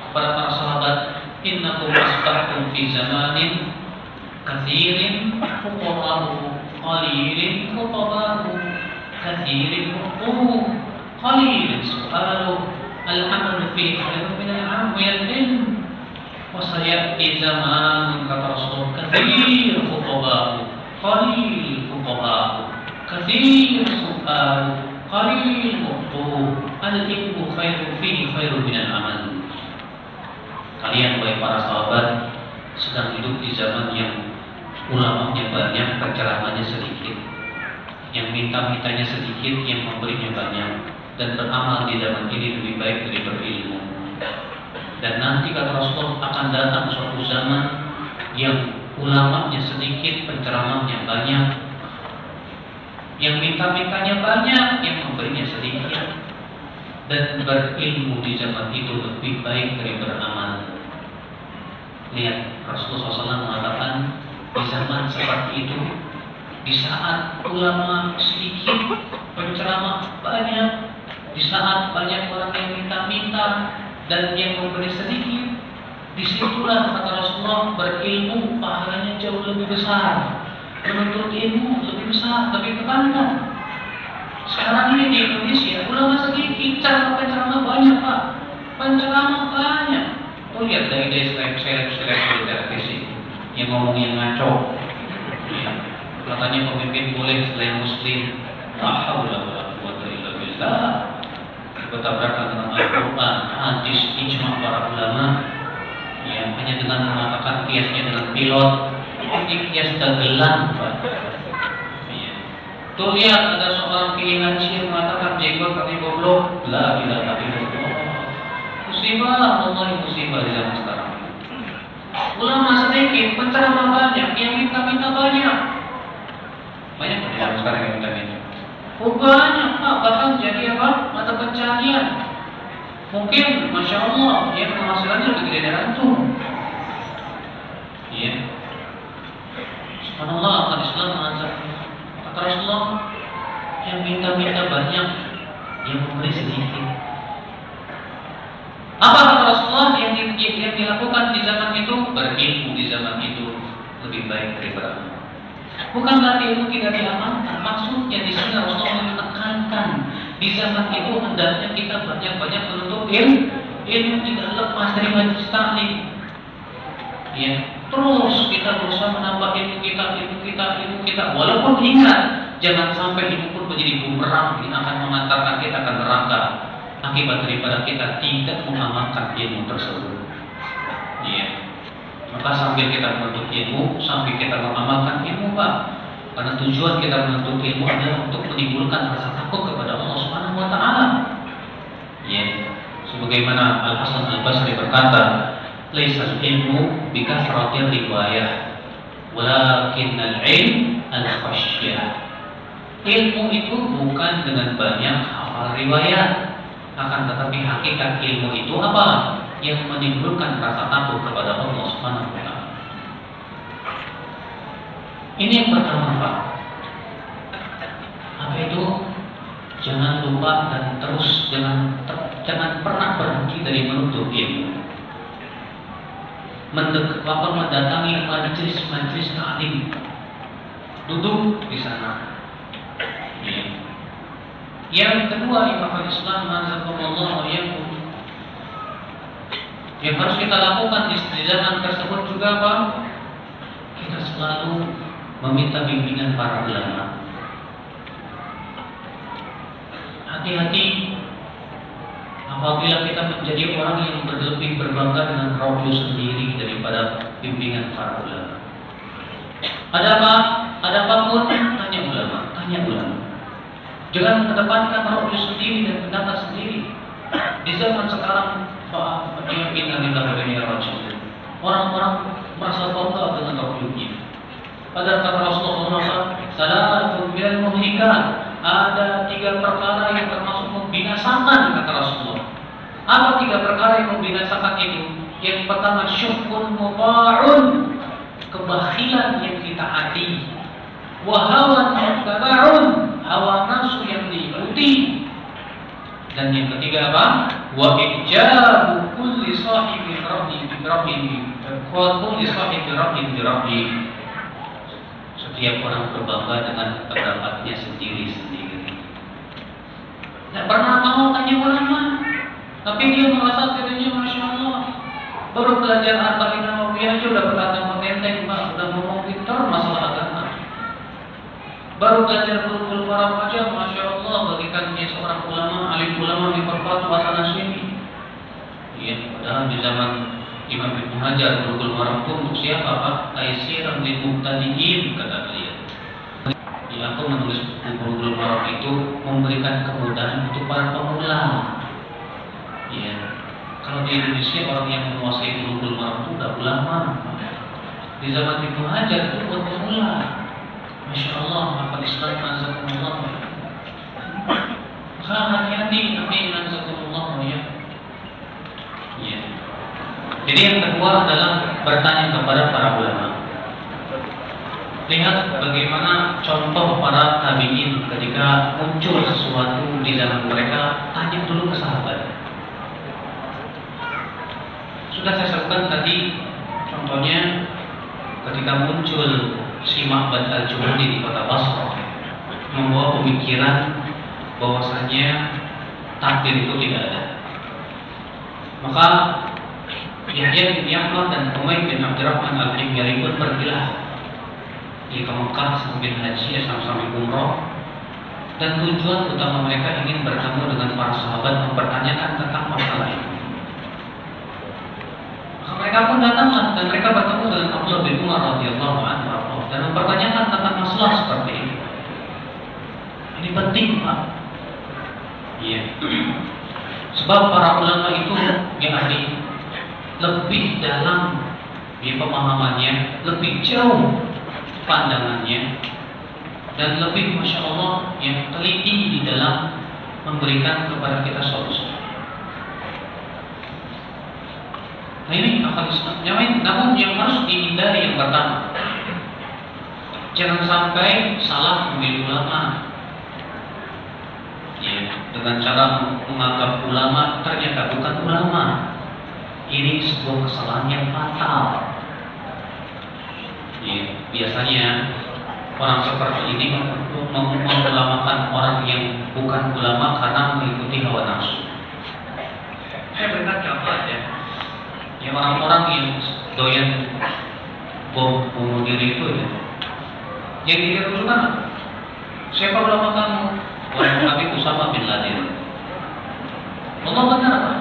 Kepada para sahabat, "Innakum asbahtum fi zamanin katsirin fuqara'u qalilin fuqara'u katsirin fuqara'u qalilin su'alu al-amalu fi khairun min al-'am wal ilm wa sayati zaman kata Rasul katsir fuqara'u qalil fuqara'u katsir su'alu qalil fuqara'u al-ilmu khairun fi khairun min al-'amal." Kalian wahai para sahabat sedang hidup di zaman yang ulamanya banyak, penceramahnya sedikit, yang minta-mintanya sedikit, yang memberinya banyak, dan beramal di zaman ini lebih baik dari berilmu. Dan nanti kata Rasulullah akan datang suatu zaman yang ulamanya sedikit, penceramahnya banyak, yang minta-mintanya banyak, yang memberinya sedikit. Dan berilmu di zaman itu lebih baik dari beramal. Lihat, Rasulullah SAW mengatakan di zaman seperti itu, di saat ulama sedikit, penceramah banyak, di saat banyak orang yang minta-minta dan yang memberi sedikit, disitulah kata Rasulullah berilmu pahalanya jauh lebih besar, menuntut ilmu lebih besar, lebih tekankan. Sekarang ini di Indonesia ulama sedikit, penceramah banyak Pak, penceramah banyak, tuh lihat dari seleb di televisi yang ngomongin ngaco. Ya. Katanya pemimpin boleh selain muslim. La haula wala quwwata illa billah. Bertabrakan dengan Al-Quran, hadis, ijma para ulama. Ya, hanya dengan mengatakan kiasnya dengan pilot, ini kias dagelan, Pak. Ya. Tuh lihat ada seorang kiai ngaji yang mengatakan jenggot kami goblok. La ilaha illallah. Musibah, Allah musibah di zaman sekarang. Ulama sedikit, penceramah banyak, yang minta banyak. Banyak di zaman sekarang yang minta. Oh banyak Pak, bahkan jadi apa? Mata pencarian. Mungkin, masya Allah, ya penghasilannya lebih gede dari antum. Iya. Subhanallah, akan Islam mengajak. Kata Rasulullah, yang minta banyak, yang memberi sedikit. Apa kata Rasulullah yang dilakukan di zaman itu? Berilmu di zaman itu lebih baik daripada bukan berarti ilmu tidak diamalkan. Maksudnya di sini Rasulullah menekankan di zaman itu hendaknya kita banyak-banyak menuntut ilmu, tidak lepas dari majelis taklim. Ya, terus kita berusaha menambah ilmu kita. Walaupun ingat, jangan sampai ilmu pun menjadi bumerang yang akan mengantarkan kita ke neraka akibat daripada kita tidak mengamalkan ilmu tersebut. Ya. Maka sambil kita menuntut ilmu, sambil kita mengamalkan ilmu, Pak. Karena tujuan kita menuntut ilmu adalah untuk menimbulkan rasa takut kepada Allah Subhanahu wa taala. Ya. Sebagaimana Al-Hasan Al-Basri berkata, "Laisal ilmu bi kathratir riwayah, walakinnal ilm al-khasyah." Ilmu itu bukan dengan banyak hafal riwayat, akan tetapi hakikat ilmu itu apa? Yang menimbulkan rasa takut kepada Allah Subhanahu wa taala. Ini yang pertama, Pak. Apa itu? Jangan lupa dan terus jangan pernah berhenti dari menuntut ilmu. Mendatangi majelis taklim. Duduk di sana. Ya. Yang kedua, ikhwan Islam, azakumullah wa iyyakum. Yang harus kita lakukan di zaman tersebut juga, Pak, kita selalu meminta bimbingan para ulama. Hati-hati apabila kita menjadi orang yang berlebih berbangga dengan rauh sendiri daripada bimbingan para ulama. Ada apapun, tanya ulama. Jangan mengedepankan rauh sendiri dan pendapat sendiri. Di zaman sekarang, orang-orang merasa bangga dengan tauhidnya. Pada kata Rasulullah, "Salatun minal muhlikat." Ada 3 perkara yang termasuk membinasakan, kata Rasulullah. Apa 3 perkara yang membinasakan itu? Yang pertama, syuhun muta'un, kebakhilan yang ditaati. Wa hawan muttaba'un, hawa nafsu yang diikuti. Dan yang ketiga apa? Wa ijabu kulli sahibi rabbi bi rabbi. Kulli sahibi rabbi bi rabbi. Setiap orang berbangga dengan pendapatnya sendiri-sendiri. Tidak pernah mau tanya ulama, tapi dia merasa dirinya masya Allah. Baru belajar Arba'in Nawawiyah aja udah berkata menteng, Pak, udah ngomong pintar masalah agama. Baru belajar Bulughul Maram aja, masya Allah, bagikannya seorang ulama, alim ulama di berfatwa sana sini. Ya, padahal di zaman Imam Ibnu Hajar, Bulughul Maram itu untuk siapa, Pak? Taisiran lil mubtadiin, kata beliau. Ya, aku menulis Bulughul Maram itu memberikan kemudahan untuk para pemula. Ya, kalau di Indonesia orang yang menguasai Bulughul Maram itu udah ulama. Di zaman Ibnu Hajar itu buat pemula. Masya Allah, apa Islam azakumullah. Hati-hati, amin azakumullah ya. Ya. Jadi yang kedua adalah bertanya kepada para ulama. Lihat bagaimana contoh para tabi'in ketika muncul sesuatu di zaman mereka, tanya dulu ke sahabat. Sudah saya sebutkan tadi, contohnya ketika muncul Simak bin Al-Juhani di kota Basrah, membawa pemikiran bahwasanya takdir itu tidak ada. Maka Yahya bin Yahya dan Umayyah bin Abdurrahman al-Himyari pun pergilah ke Mekah sambil haji sambil umroh, dan tujuan utama mereka ingin bertemu dengan para sahabat mempertanyakan tentang masalah ini. Mereka pun datanglah dan mereka bertemu dengan Abdullah bin Umar radhiyallahu anhu dan mempertanyakan tentang masalah seperti ini. Ini penting, Pak. Iya. Sebab para ulama itu yang lebih dalam di pemahamannya, lebih jauh pandangannya, dan lebih masya Allah yang teliti di dalam memberikan kepada kita solusi. Nah ini akal Islam. Namun yang harus dihindari yang pertama, jangan sampai salah memilih ulama. Ya, dengan cara menganggap ulama ternyata bukan ulama. Ini sebuah kesalahan yang fatal. Ya, biasanya orang seperti ini mengulamakan orang yang bukan ulama karena mengikuti hawa nafsu. Saya berikan contoh aja. Ya, orang-orang yang doyan bom bunuh diri itu ya. Yang dia rujukan, siapa ulama kamu? Orang kami Usama bin Laden. Allah benar, Pak.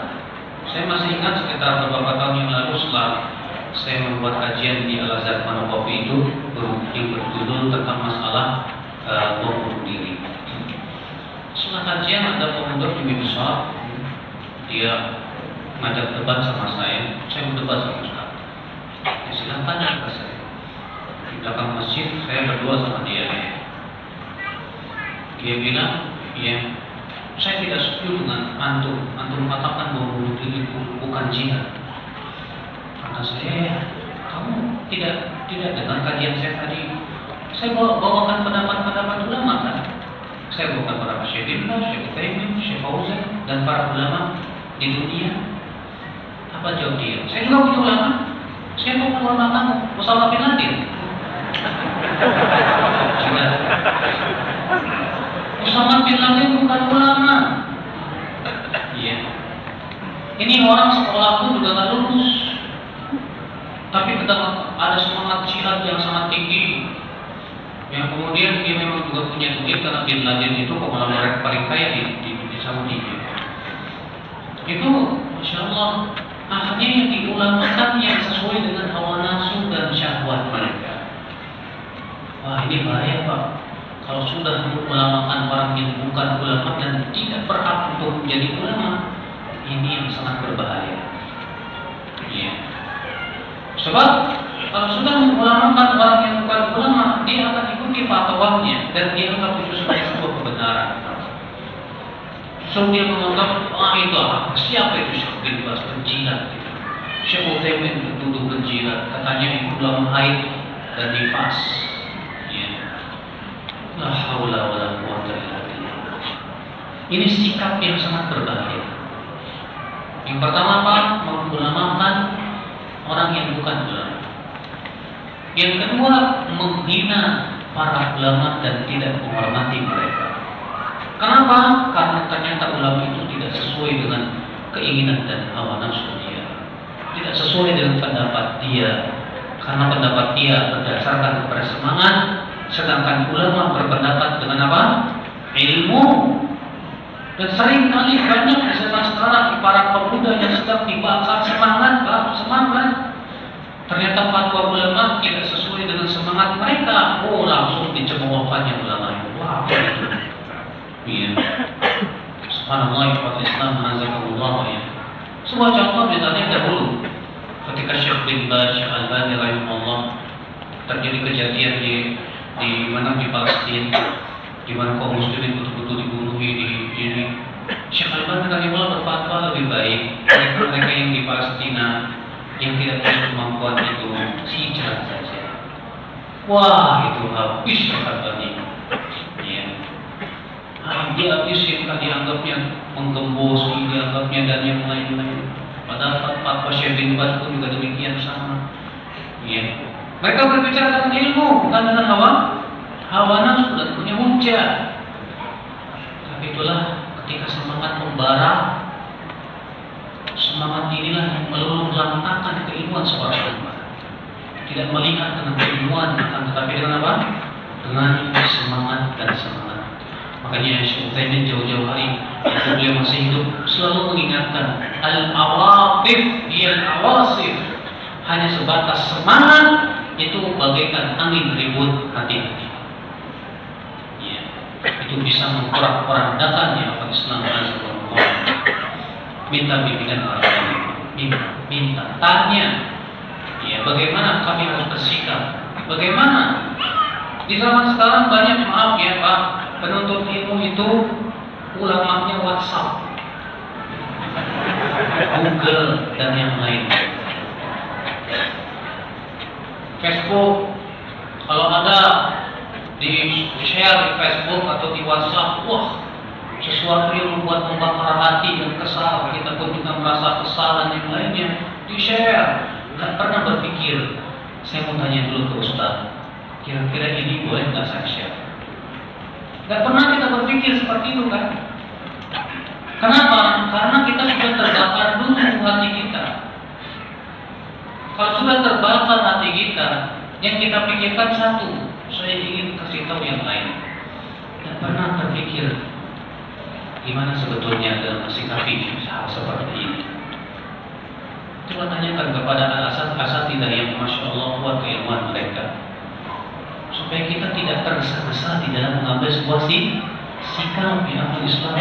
Saya masih ingat sekitar beberapa tahun yang lalu setelah saya membuat kajian di Al-Azhar Manokofi itu yang berjudul tentang masalah bom bunuh diri. Setelah kajian ada pemundok di besar, dia ngajak debat sama saya berdebat sama Ustaz. Ya, silakan tanya ke saya. Di belakang masjid saya berdua sama dia. Dia bilang, ya, saya tidak setuju dengan antum katakan bahwa bunuh diri bukan jihad. Kata saya, kamu tidak dengan kajian saya tadi. Saya bawakan pendapat ulama kan. Saya bawakan para Syekh Ibnu, Syekh Utsaimin, Syekh Fauzan dan para ulama di dunia. Apa jawab dia? Saya juga punya ulama. Siapa ulama kamu? Usama bin Laden. Usama bin Laden bukan ulama. Iya. Ini orang sekolah pun juga nggak lulus. Tapi ketika ada semangat jihad yang sangat tinggi, yang kemudian dia memang juga punya duit karena bin Laden itu ulama paling kaya di Saudi. Itu, masya Allah, akhirnya yang diulamakan yang sesuai dengan hawa nafsu dan syahwat mereka. Wah, ini bahaya, Pak. Kalau sudah mengulamakan orang yang bukan ulama dan tidak berhak untuk menjadi ulama, ini yang sangat berbahaya. Ya. Sebab kalau sudah mengulamakan orang yang bukan ulama, dia akan ikuti fatwanya dan dia anggap itu sebagai sebuah kebenaran. So dia menganggap, itu apa? Siapa itu Syekh bin Baz penjilat? Syekh Utsaimin duduk penjilat, katanya itu dalam haid dan nifas. La haula wala quwwata illa billah. Ini sikap yang sangat berbahaya. Yang pertama, Pak, mengulamakan orang yang bukan ulama. Yang kedua, menghina para ulama dan tidak menghormati mereka. Kenapa? Karena ternyata ulama itu tidak sesuai dengan keinginan dan hawa nafsu dia. Tidak sesuai dengan pendapat dia. Karena pendapat dia berdasarkan kepada semangat. Sedangkan ulama berpendapat dengan apa? Ilmu. Dan sering kali banyak di zaman sekarang para pemuda yang sedang dibakar semangat, Pak, semangat. Ternyata fatwa ulama tidak sesuai dengan semangat mereka. Oh, langsung dicemoohkannya ulama itu. Wah, apa itu? Iya. Subhanallah, ikhwat Islam, azakumullah ya. Sebuah contoh misalnya dahulu ketika Syekh bin Baz, Syekh Albani rahimahullah terjadi kejadian di mana di Palestina, di mana kaum muslimin betul-betul dibunuh di ini. Syekh Albani rahimahullah berfatwa lebih baik mereka yang di Palestina yang tidak punya kemampuan itu hijrah saja. Wah, itu habis Syekh Albani. Ya. Dia habis yang dianggapnya menggembosi, dianggapnya dan yang lain-lain. Padahal fatwa Syekh bin Baz pun juga demikian sama. Ya. Mereka berbicara dengan ilmu, bukan dengan hawa nafsu dan punya hujah. Tapi itulah ketika semangat membara, Semangat inilah yang meluluh lantakan keilmuan seorang hamba. Tidak melihat dengan keilmuan, akan tetapi dengan apa? Dengan semangat dan semangat. Makanya Syekh Utsaimin jauh-jauh hari waktu beliau masih hidup selalu mengingatkan al-awatif al-awasif, hanya sebatas semangat itu bagaikan angin ribut hati-hati. Ya, itu bisa memporak-porandakan ya Islam. Minta bimbingan para ulama, minta tanya, ya bagaimana kami harus bersikap, bagaimana di zaman sekarang banyak, maaf ya Pak, penuntut ilmu itu ulamanya WhatsApp, Google dan yang lain. Facebook, kalau ada di share di Facebook atau di WhatsApp, wah, sesuatu yang membuat membakar hati dan kesal, kita pun juga merasa kesal dan yang lainnya, di share. Gak pernah berpikir, saya mau tanya dulu ke Ustaz, kira-kira ini boleh nggak saya share? Gak pernah kita berpikir seperti itu kan? Kenapa? Karena kita sudah terbakar dulu hati kita. Kalau sudah terbakar hati kita, yang kita pikirkan satu, saya ingin kasih tahu yang lain. Gak pernah terpikir gimana sebetulnya dalam sikapi hal seperti ini. Coba tanyakan kepada asatidzah yang Masya Allah kuat keilmuan mereka, supaya kita tidak tergesa-gesa di dalam mengambil sebuah sikap yang Islam.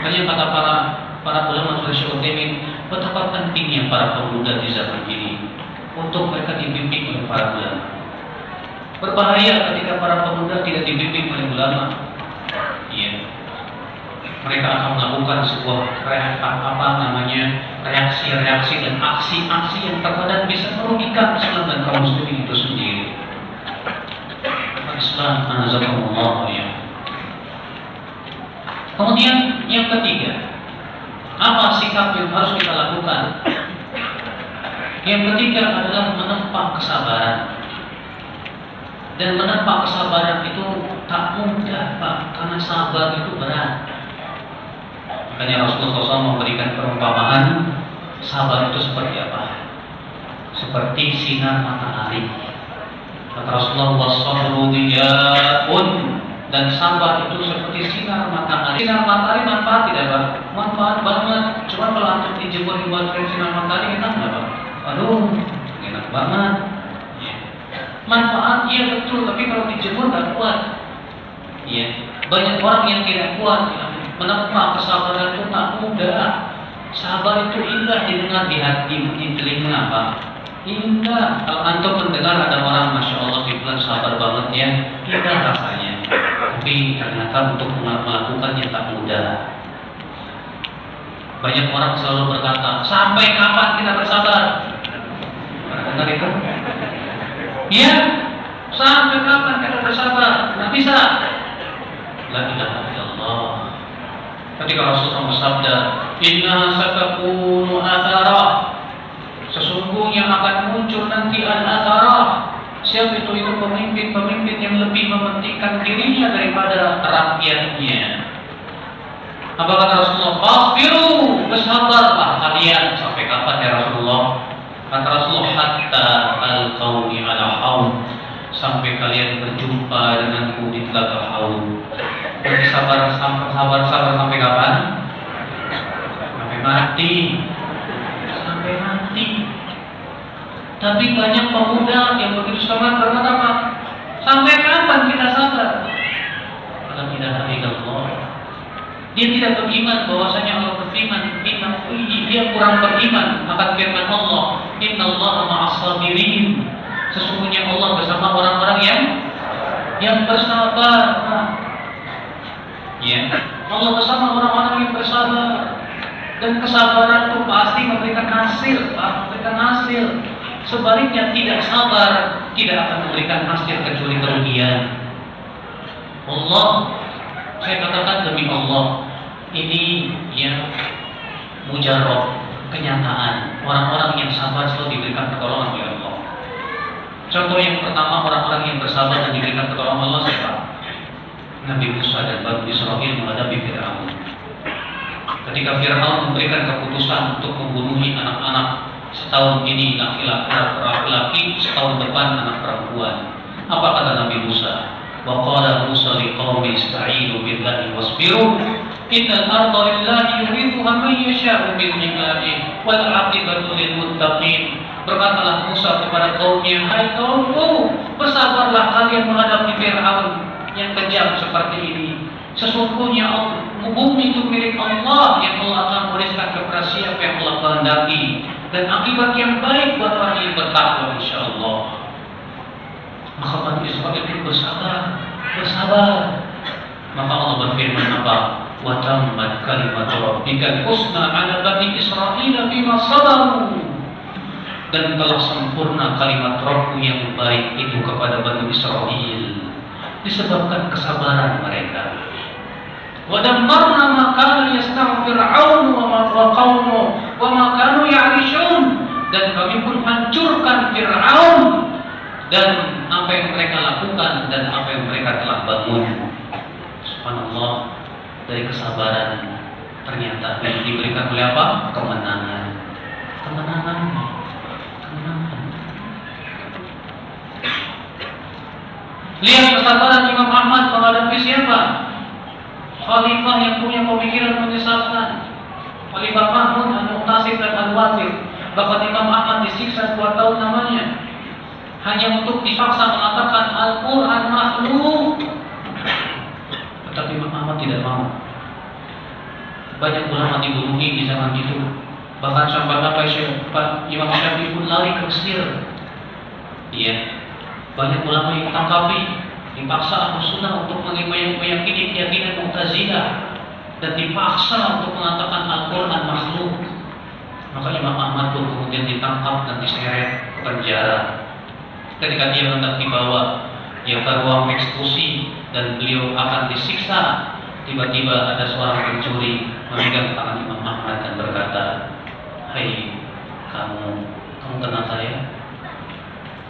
Makanya kata para ulama seperti Syekh Utsaimin, betapa pentingnya para pemuda di zaman ini untuk mereka dibimbing oleh para ulama. Berbahaya ketika para pemuda tidak dibimbing oleh ulama. Iya. Mereka akan melakukan sebuah reaksi-reaksi dan aksi-aksi yang terkadang bisa merugikan Islam dan kaum muslimin itu sendiri. Islam azakumullah ya. Kemudian yang ketiga, apa sikap yang harus kita lakukan? Yang ketiga adalah menempa kesabaran. Dan menempa kesabaran itu tak mudah Pak, karena sabar itu berat. Makanya Rasulullah SAW memberikan perumpamaan sabar itu seperti apa? Seperti sinar matahari. Kata Rasulullah, "Wasabru diyaun," dan sabar itu seperti sinar matahari. Sinar matahari manfaat tidak Pak? Manfaat banget. Cuma kalau antum dijemur di bawah sinar matahari enak nggak Pak? Aduh, enak banget. Ya. Manfaat iya betul, tapi kalau dijemur nggak kuat. Ya. Banyak orang yang tidak kuat. Ya. Menempa kesabaran itu tak mudah. Sabar itu indah didengar di hati, di telinga Pak. Indah. Kalau antum mendengar ada orang Masya Allah dibilang sabar banget ya, indah rasanya. Tapi ternyata untuk melakukannya tak mudah. Banyak orang selalu berkata, sampai kapan kita bersabar? Dengar itu? Iya. Sampai kapan kita bersabar? Nggak bisa. La ilaha illallah. Ketika Rasulullah bersabda, "Inna satakunu atharah," sesungguhnya akan muncul nanti al-atharah. Siapa itu pemimpin-pemimpin yang lebih mementingkan dirinya daripada rakyatnya. Apa kata Rasulullah? "Fasbiru," bersabarlah kalian. Sampai kapan ya Rasulullah? Kata Rasulullah, "Hatta al-qawmi ala haud," sampai kalian berjumpa denganku di telaga haud. Jadi sabar sampai kapan? Sampai mati. Sampai mati. Tapi banyak pemuda yang begitu semangat berkata apa? Sampai kapan kita sabar? Kalau tidak hari Allah, dia tidak beriman bahwasanya Allah berfirman, dia kurang beriman akan firman Allah, "Innallaha ma'as sabirin." Sesungguhnya Allah bersama orang-orang yang bersabar. Ya, Allah bersama orang-orang yang bersabar. Dan kesabaran itu pasti memberikan hasil, memberikan hasil. Sebaliknya tidak sabar tidak akan memberikan hasil kecuali kerugian. Allah, saya katakan demi Allah, ini yang mujarab, kenyataan. Orang-orang yang sabar selalu diberikan pertolongan oleh Allah. Contoh yang pertama, orang-orang yang bersabar dan diberikan pertolongan Allah siapa? Nabi Musa dan Bani Israil menghadapi Fir'aun. Ketika Fir'aun memberikan keputusan untuk membunuhi anak-anak, setahun ini laki-laki, setahun depan anak perempuan. Apa kata Nabi Musa? Wa qala Musa liqaumi ista'inu billahi wasbiru innal arda lillahi yurithuha man yasha'u min ibadihi wal 'aqibatu lil muttaqin. Berkatalah Musa kepada kaumnya, hai kaumku, bersabarlah kalian menghadapi Fir'aun yang kejam seperti ini. Sesungguhnya bumi itu milik Allah, yang Allah akan wariskan kepada siapa yang Allah kehendaki, dan akibat yang baik buat orang yang bertakwa insyaallah. Maka Bani Israil itu bersabar. Maka Allah berfirman apa? Wa tammat kalimatu rabbika husna 'ala bani Israil bima sabaru. Dan telah sempurna kalimat Rabbmu yang baik itu kepada Bani Israil disebabkan kesabaran mereka. Wa dammarna ma kana yasta'u Fir'aun wa qaumuhu wa ma kanu ya'rishun. Dan kami pun hancurkan Fir'aun dan apa yang mereka lakukan dan apa yang mereka telah bangun. Subhanallah, dari kesabaran ternyata diberikan oleh apa? Kemenangan. Lihat kesabaran Imam Ahmad menghadapi siapa? Khalifah yang punya pemikiran menyesatkan, Khalifah Mahmud, Al-Mu'tasim dan Al-Wathir. Bahkan Imam Ahmad disiksa 2 tahun namanya, hanya untuk dipaksa mengatakan Al-Quran makhluk. Tetapi Imam Ahmad tidak mau. Banyak ulama dibunuhi di zaman itu. Bahkan sampai Imam Syafi'i pun lari ke Mesir. Iya, banyak ulama yang ditangkapi, dipaksa Ahlus Sunnah untuk meyakini keyakinan Mu'tazilah dan dipaksa untuk mengatakan Al-Quran makhluk. Maka Imam Ahmad pun kemudian ditangkap dan diseret ke penjara. Ketika dia hendak dibawa ke ruang eksekusi dan beliau akan disiksa, tiba-tiba ada seorang pencuri memegang tangan Imam Ahmad dan berkata, hai kamu kenal saya?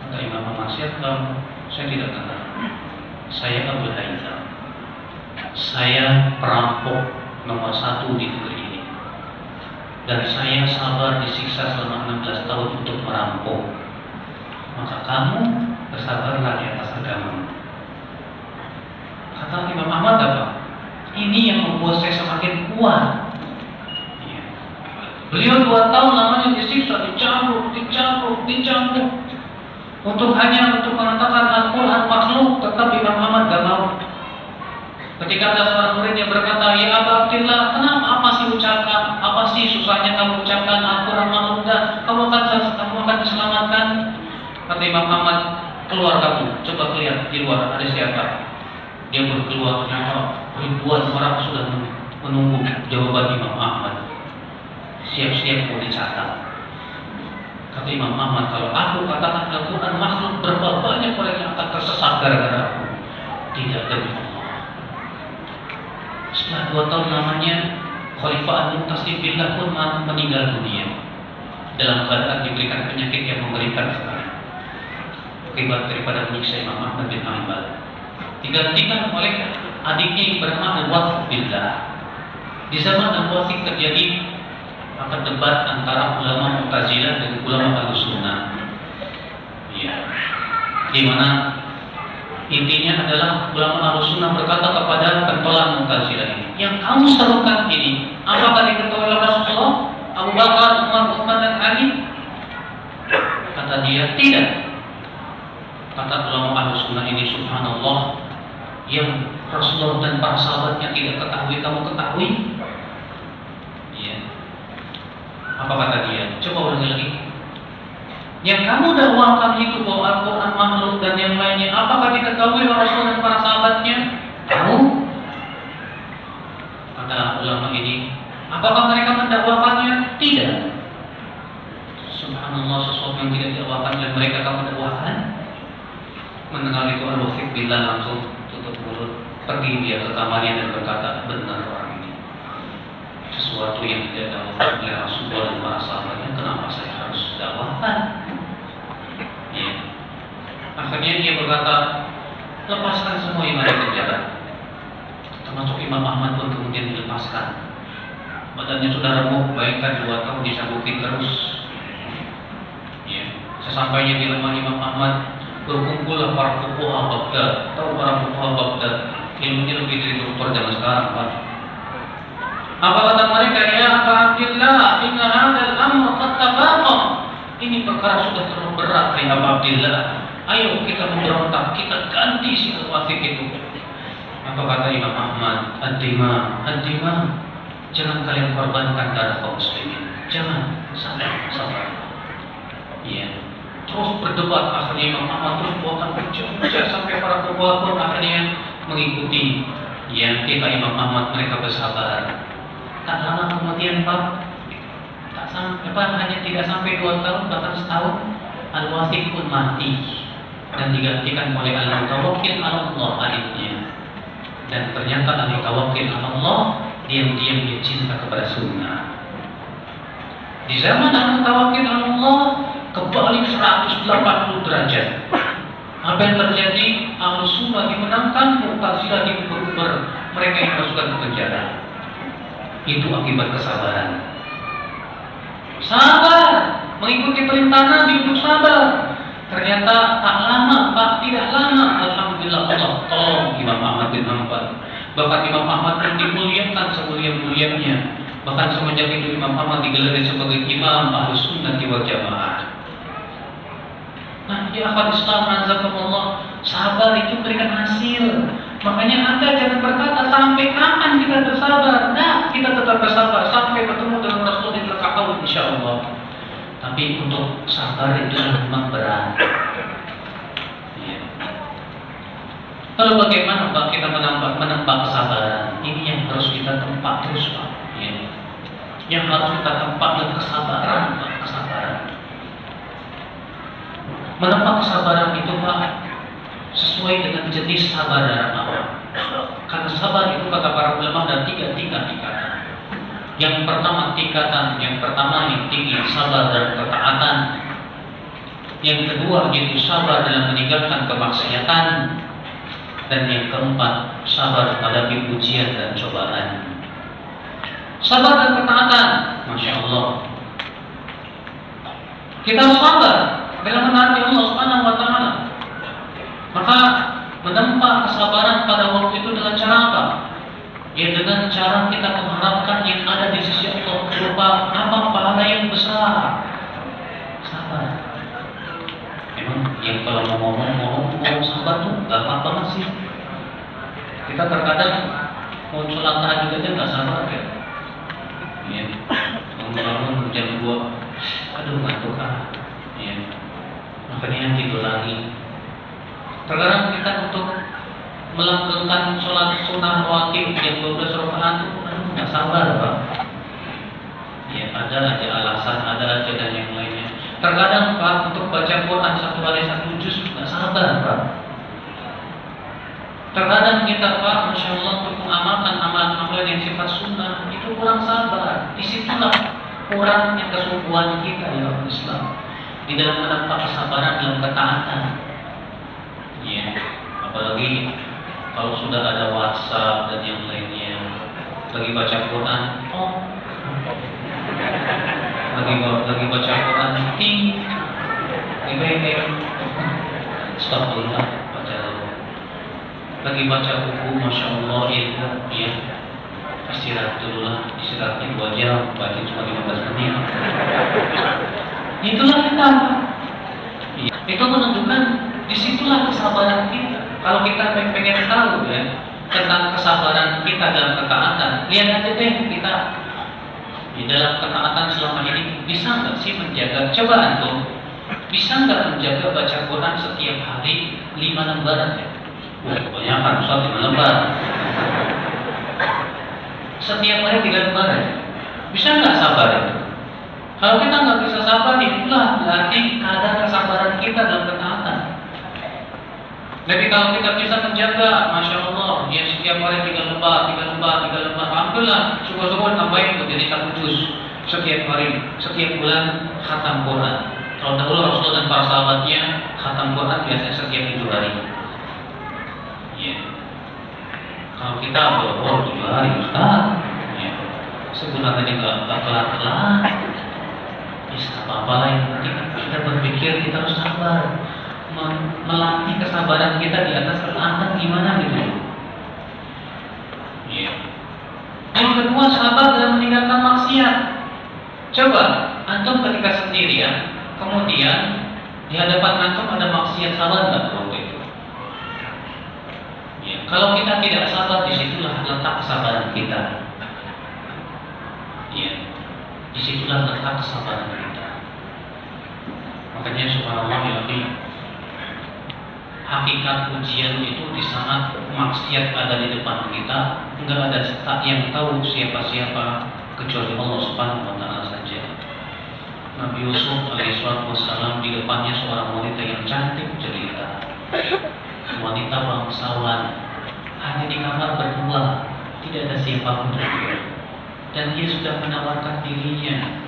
Kata Imam Ahmad, siapa kamu? Saya tidak kenal. Saya Abdul Haytham. Saya perampok nomor 1 di negeri ini. Dan saya sabar disiksa selama 16 tahun untuk merampok. Maka kamu bersabarlah di atas agama. Kata Imam Ahmad apa? Ini yang membuat saya semakin kuat. Beliau 2 tahun lamanya disiksa, dicambuk untuk mengatakan Al-Quran makhluk. Tetap Imam Ahmad gak mau. Ketika ada seorang murid yang berkata, ya Aba Abdillah, kenapa apa sih susahnya kamu ucapkan Al-Quran makhluk? Kamu akan diselamatkan. Kata Imam Ahmad, keluar kamu, coba lihat di luar ada siapa. Dia berkeluar, ternyata ribuan orang sudah menunggu jawaban Imam Ahmad. Siap-siap mau dicatat. Kata Imam Ahmad, kalau aku katakan Al-Quran makhluk, berapa banyak orang yang akan tersesat gara-gara aku? Tidak, demi Allah. Setelah 2 tahun lamanya, Khalifah Al-Mu'tasim billah pun meninggal dunia dalam keadaan diberikan penyakit yang mengerikan sekali, akibat daripada menyiksa Imam Ahmad bin Hanbal. Digantikan oleh adiknya yang bernama Al-Wathik billah. Di zaman Al-Wathik terjadi debat antara ulama Mu'tazilah dan ulama Ahlussunnah. Ya. Di mana intinya adalah ulama Ahlussunnah berkata kepada pentolan Mu'tazilah ini, yang kamu serukan ini, apakah diketahui oleh Rasulullah, Abu Bakar, Umar, Utsman dan Ali? Kata dia, tidak. Kata ulama Ahlussunnah ini, subhanallah, yang Rasulullah dan para sahabatnya tidak ketahui, kamu ketahui? Apa kata dia? Coba ulangi lagi. Yang kamu dakwakan itu bahwa Al-Quran makhluk dan yang lainnya, apakah diketahui oleh Rasul dan para sahabatnya? Tahu? Kata ulama ini, apakah mereka mendakwakannya? Tidak. Subhanallah, sesuatu yang tidak didakwakan dan mereka kamu dakwakan. Mendengar itu Al-Wathik billah langsung tutup mulut, pergi dia ke kamarnya dan berkata, benar orang ini. Sesuatu yang tidak dakwakan oleh Rasulullah dan para sahabatnya, kenapa saya harus dakwakan? Ya. Akhirnya dia berkata, lepaskan semua yang ada di penjara. Termasuk Imam Ahmad pun kemudian dilepaskan. badannya sudah remuk, bayangkan 2 tahun disabutin terus. Ya, sesampainya di rumah Imam Ahmad, berkumpullah para fuqaha Baghdad. Tahu para fuqaha Baghdad, ilmunya lebih dari dokter zaman sekarang, Pak. Apa kata mereka? Ya Aba Abdillah, inna hadzal amr qad tafaqam. Ini perkara sudah terlalu berat, ya Aba Abdillah. Ayo kita memberontak, kita ganti situasi itu. Apa kata Imam Ahmad? Ad-dima, jangan kalian korbankan darah kaum muslimin. Jangan, sabar. Iya. Terus berdebat, akhirnya Imam Ahmad terus buatkan hujah sampai para fuqaha pun akhirnya mengikuti. Yang kita Imam Ahmad, mereka bersabar. Tak lama kemudian Pak, tak sampai hanya tidak sampai 2 tahun, bahkan setahun, Al-Wasik pun mati dan digantikan oleh Al-Mutawakkil ala Allah akhirnya. Dan ternyata Al-Mutawakkil ala Allah diam-diam dia cinta kepada sunnah. Di zaman Al-Mutawakkil ala Allah kebalik 180 derajat. Apa yang terjadi? Ahlus Sunnah dimenangkan, Mu'tazilah diuber-uber, mereka yang masukkan ke penjara. Itu akibat kesabaran. Sabar, mengikuti perintah Nabi untuk sabar. Ternyata tak lama, Pak, tidak lama. Alhamdulillah Allah tolong Imam Ahmad bin Hanbal. Bahkan Imam Ahmad pun dimuliakan semulia-mulianya. Bahkan semenjak itu Imam Ahmad digelar sebagai Imam Ahlus Sunnah wal Jamaah. Nah, ya akhwat Islam, azakumullah, sabar itu memberikan hasil. Makanya Anda jangan berkata sampai kapan kita bersabar. Nah, kita tetap bersabar sampai bertemu dengan Rasulullah SAW, insyaallah. Tapi untuk sabar itu memang berat. Ya. Lalu bagaimana Pak kita menempa kesabaran? Ini yang harus kita tempat terus, Pak. Ya. Yang harus kita tempat dan kesabaran, Pak. Kesabaran. Menempa kesabaran itu, Pak, sesuai dengan jenis sabar dalam Allah. Karena sabar itu kata para ulama ada 3 tingkatan. Yang pertama yang tinggi sabar dalam ketaatan. Yang kedua yaitu sabar dalam meninggalkan kemaksiatan. Dan yang keempat sabar menghadapi ujian dan cobaan. Sabar dan ketaatan, masya Allah. Kita sabar dalam menaati Allah Subhanahu wa Ta'ala. Maka menempa kesabaran pada waktu itu dengan cara apa? Ya dengan cara kita mengharapkan yang ada di sisi Allah berupa apa pahala yang besar. Sabar. Memang yang kalau mau ngomong sabar tuh gampang banget sih. Kita terkadang mau sholat tahajud aja nggak sabar ya. Ya. Bangun jam 2, aduh ngantuk ah. Ya. Makanya tidur lagi. Terkadang kita untuk melanggengkan sholat sunnah rawatib yang 12 rakaat itu nggak sabar, Pak. Ya ada aja alasan, ada aja dan yang lainnya. Terkadang Pak untuk baca Quran 1 hari 1 juz nggak sabar, Pak. Terkadang kita Pak, masya Allah untuk mengamalkan amalan-amalan yang sifat sunnah itu kurang sabar. Disitulah kurangnya kesungguhan kita ya Islam di dalam menempa kesabaran dalam ketaatan. Ya, apalagi kalau sudah ada WhatsApp dan yang lainnya, lagi baca Quran, lagi baca Quran, astagfirullah, lagi baca buku, masya Allah, ya, istirahat dulu lah, istirahatnya 2 jam, baca cuma 15 menit. Itulah kita. Itu menunjukkan disitulah kesabaran kita. Kalau kita pengen tahu ya tentang kesabaran kita dalam ketaatan, lihat aja deh kita di dalam ketaatan selama ini bisa nggak sih menjaga? Coba antum bisa nggak menjaga baca Quran setiap hari 5 lembaran ya? Banyak kan Ustaz 5 lembar. Setiap hari 3 lembaran. Bisa nggak sabar itu? Kalau kita nggak bisa sabar, itulah berarti kadar kesabaran kita dalam ketaatan. Tapi kalau kita bisa menjaga, masya Allah, ya setiap hari 3 lembar, alhamdulillah, syukur-syukur tambahin menjadi 1 juz setiap hari, setiap bulan khatam Quran. Kalau dahulu Rasul dan para sahabatnya khatam Quran biasanya setiap 7 hari. Ya. Kalau kita 7 hari Ustaz, ya. sebulan aja nggak kelar-kelar. Bisa apa-apa lah, yang penting kita berpikir kita harus sabar, melatih kesabaran kita di atas kelantang gimana gitu. Iya. Yang kedua, sabar dalam meninggalkan maksiat. Coba antum ketika sendirian, kemudian di hadapan antum ada maksiat, sabar nggak waktu itu? Ya, kalau kita tidak sabar, disitulah letak kesabaran kita. Ya, disitulah letak kesabaran kita. Makanya subhanallah ya, hakikat ujian itu di saat maksiat ada di depan kita, enggak ada yang tahu siapa-siapa kecuali Allah Subhanahu wa taala saja. Nabi Yusuf alaihissalam di depannya seorang wanita yang cantik jelita, wanita bangsawan, hanya di kamar berdua, tidak ada siapapun lagi, dan dia sudah menawarkan dirinya.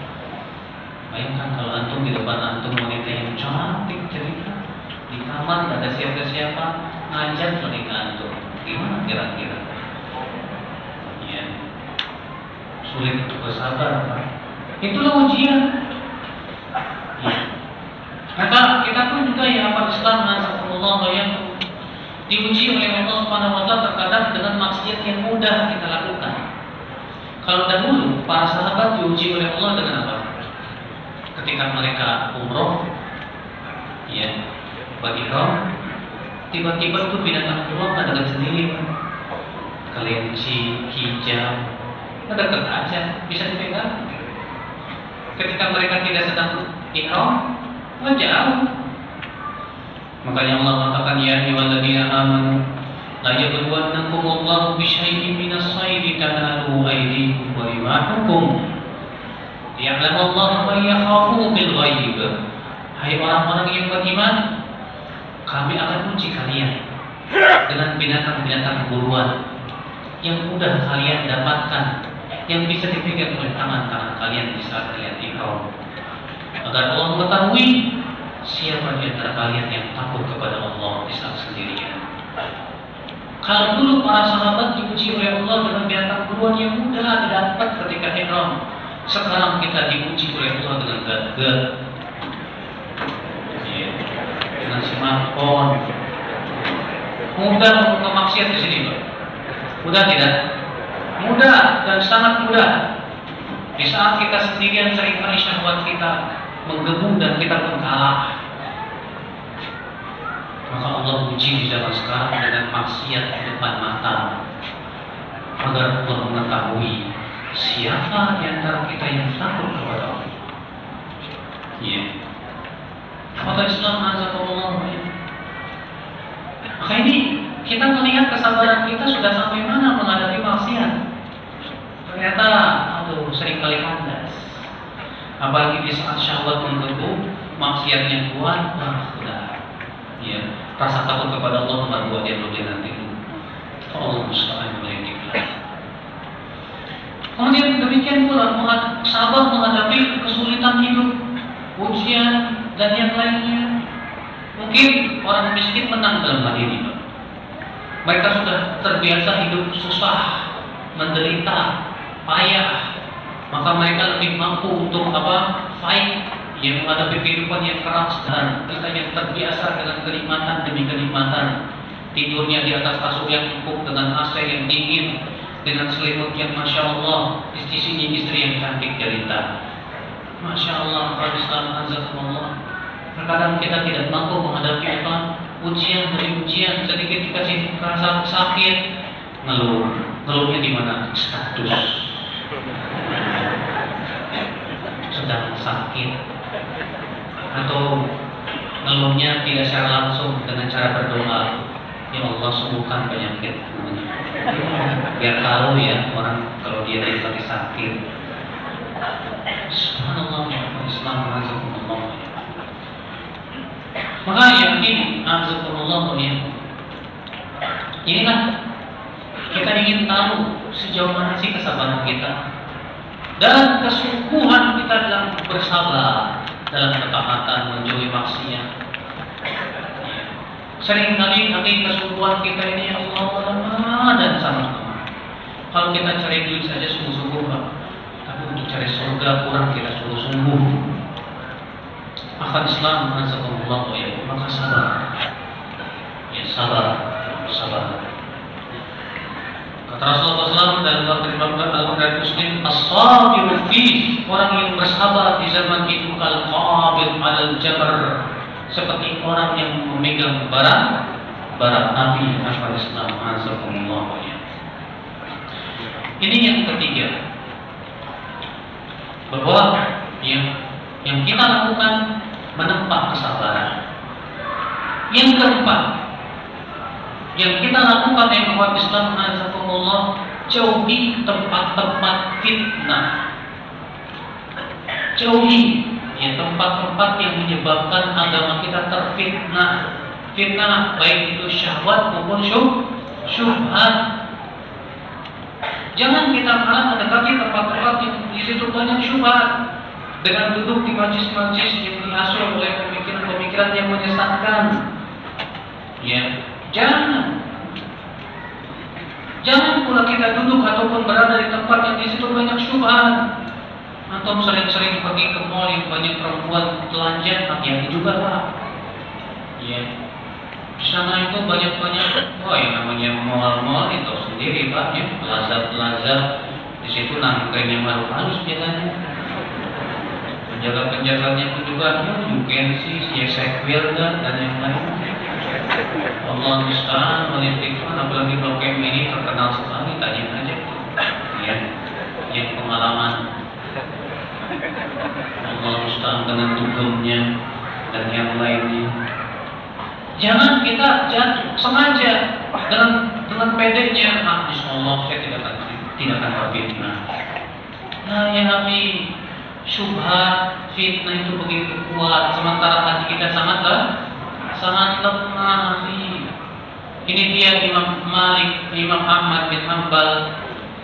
Bayangkan kalau antum di depan antum wanita yang cantik jelita, di kamar tidak ada siapa-siapa, ngajak wanita antum, gimana kira-kira? Ya, sulit untuk bersabar, Pak. Itulah ujian. Ya. Maka kita pun juga ya, apa Islam, nasakumullah, yang diuji oleh Allah Subhanahu wa taala terkadang dengan maksiat yang mudah kita lakukan. Kalau dahulu para sahabat diuji oleh Allah dengan apa? Ketika mereka umroh, ya, berihram, tiba-tiba itu binatang buruan ada dekat sendiri, kelinci, hijau, dekat aja, bisa dipegang. Ketika mereka tidak sedang ihram, jauh. Makanya Allah katakan, ya ayyuhalladzina amanu la yabluwannakumullahu bisyai'in minas-saydi tanalu aydikum wa rimahukum ya'lamallahu man yakhafuhu bil ghaib. Hai orang-orang yang beriman, kami akan uji kalian dengan binatang-binatang buruan yang mudah kalian dapatkan, yang bisa dipegang oleh tangan-tangan kalian di saat kalian ihram, agar Allah mengetahui siapa di antara kalian yang takut kepada Allah di saat sendirian. Kalau dulu para sahabat diuji oleh Allah dengan binatang buruan yang mudah didapat ketika ihram, sekarang kita diuji oleh Allah dengan gadget, ya, dengan smartphone. Mudah untuk kemaksiat di sini, Pak. Mudah tidak? Mudah dan sangat mudah. Di saat kita sendirian seringkali syahwat kita menggebu dan kita pun kalah. Maka Allah uji di zaman sekarang dengan maksiat di depan mata, agar Allah mengetahui siapa di antara kita yang takut kepada Allah. Ya. Kata Islam azakumullah. Maka ini kita melihat kesabaran kita sudah sampai mana menghadapi maksiat. Ternyata, aduh, seringkali kandas. Apalagi di saat syahwat menggebu, maksiatnya kuat, udah. Ya, rasa takut kepada Allah nomor 2 dia lebih nanti. Allah musta'an melindungi. Kemudian demikian pula sabar menghadapi kesulitan hidup, ujian dan yang lainnya. Mungkin orang miskin menang dalam hal ini, Pak. Mereka sudah terbiasa hidup susah, menderita, payah, maka mereka lebih mampu untuk fight, yang menghadapi kehidupan yang keras. Dan kita yang terbiasa dengan kenikmatan demi kenikmatan, tidurnya di atas kasur yang empuk dengan AC yang dingin, dengan selimut yang masya Allah, di sisinya istri yang cantik jelita. Masya Allah, Islam azakumullah. Terkadang kita tidak mampu menghadapi ujian demi ujian, sedikit dikasih rasa sakit, ngeluhnya di mana? Status sedang sakit, atau ngeluhnya tidak secara langsung dengan cara berdoa, ya Allah sembuhkan penyakitku. Biar tahu ya orang kalau dia lagi sakit. Subhanallah, Islam azakumullah. Maka yakin azakumullah ya. Inilah kita ingin tahu sejauh mana sih kesabaran kita dan kesungguhan kita dalam bersabar, dalam ketaatan menjauhi maksiat. Seringkali kesungguhan kita ini Allah lama dan sangat lama. Kalau kita cari duit saja sungguh-sungguh, Pak. untuk cari surga kurang kita suruh sungguh. Akhwat Islam, azakumullah ya, maka sabar. Ya sabar, sabar. Kata Rasulullah SAW dalam Al-Bukhari Muslim, as-sabiru fi, orang yang bersabar di zaman itu kal-qabid 'alal jamr, seperti orang yang memegang bara api. Akhwat Islam, azakumullah ya. Ini yang ketiga, bahwa yang kita lakukan menempa kesabaran. Yang keempat, yang kita lakukan yang umat Islam azakumullah, jauhi tempat-tempat fitnah. Jauhi ya tempat-tempat yang menyebabkan agama kita terfitnah. Fitnah baik itu syahwat maupun syubhat. Jangan kita malah mendekati tempat-tempat yang di situ banyak syubhat dengan duduk di majlis-majlis yang diasuh oleh pemikiran-pemikiran yang menyesatkan. Ya, jangan pula kita duduk ataupun berada di tempat yang di situ banyak syubhat. Antum sering-sering pergi ke mall yang banyak perempuan telanjang, hati-hati juga Pak. Ya, di sana itu banyak-banyak, yang namanya mall-mall itu sendiri Pak, ya, plaza-plaza di situ nangkainya malu halus biasanya. Penjaga-penjaganya pun juga, you can see, sequel dan yang lain. Allah musta'an, menitikkan, apalagi kalau kayak ini terkenal sekali, tanya aja, ya, yang pengalaman. Allah musta'an dengan dugamnya dan yang lainnya. Jangan kita sengaja dengan pedenya, insyaallah saya tidak akan terfitnah. Nah ya Nabi, syubhat, fitnah itu begitu kuat, sementara hati kita sangat lemah. Ini dia Imam Ahmad bin Hanbal,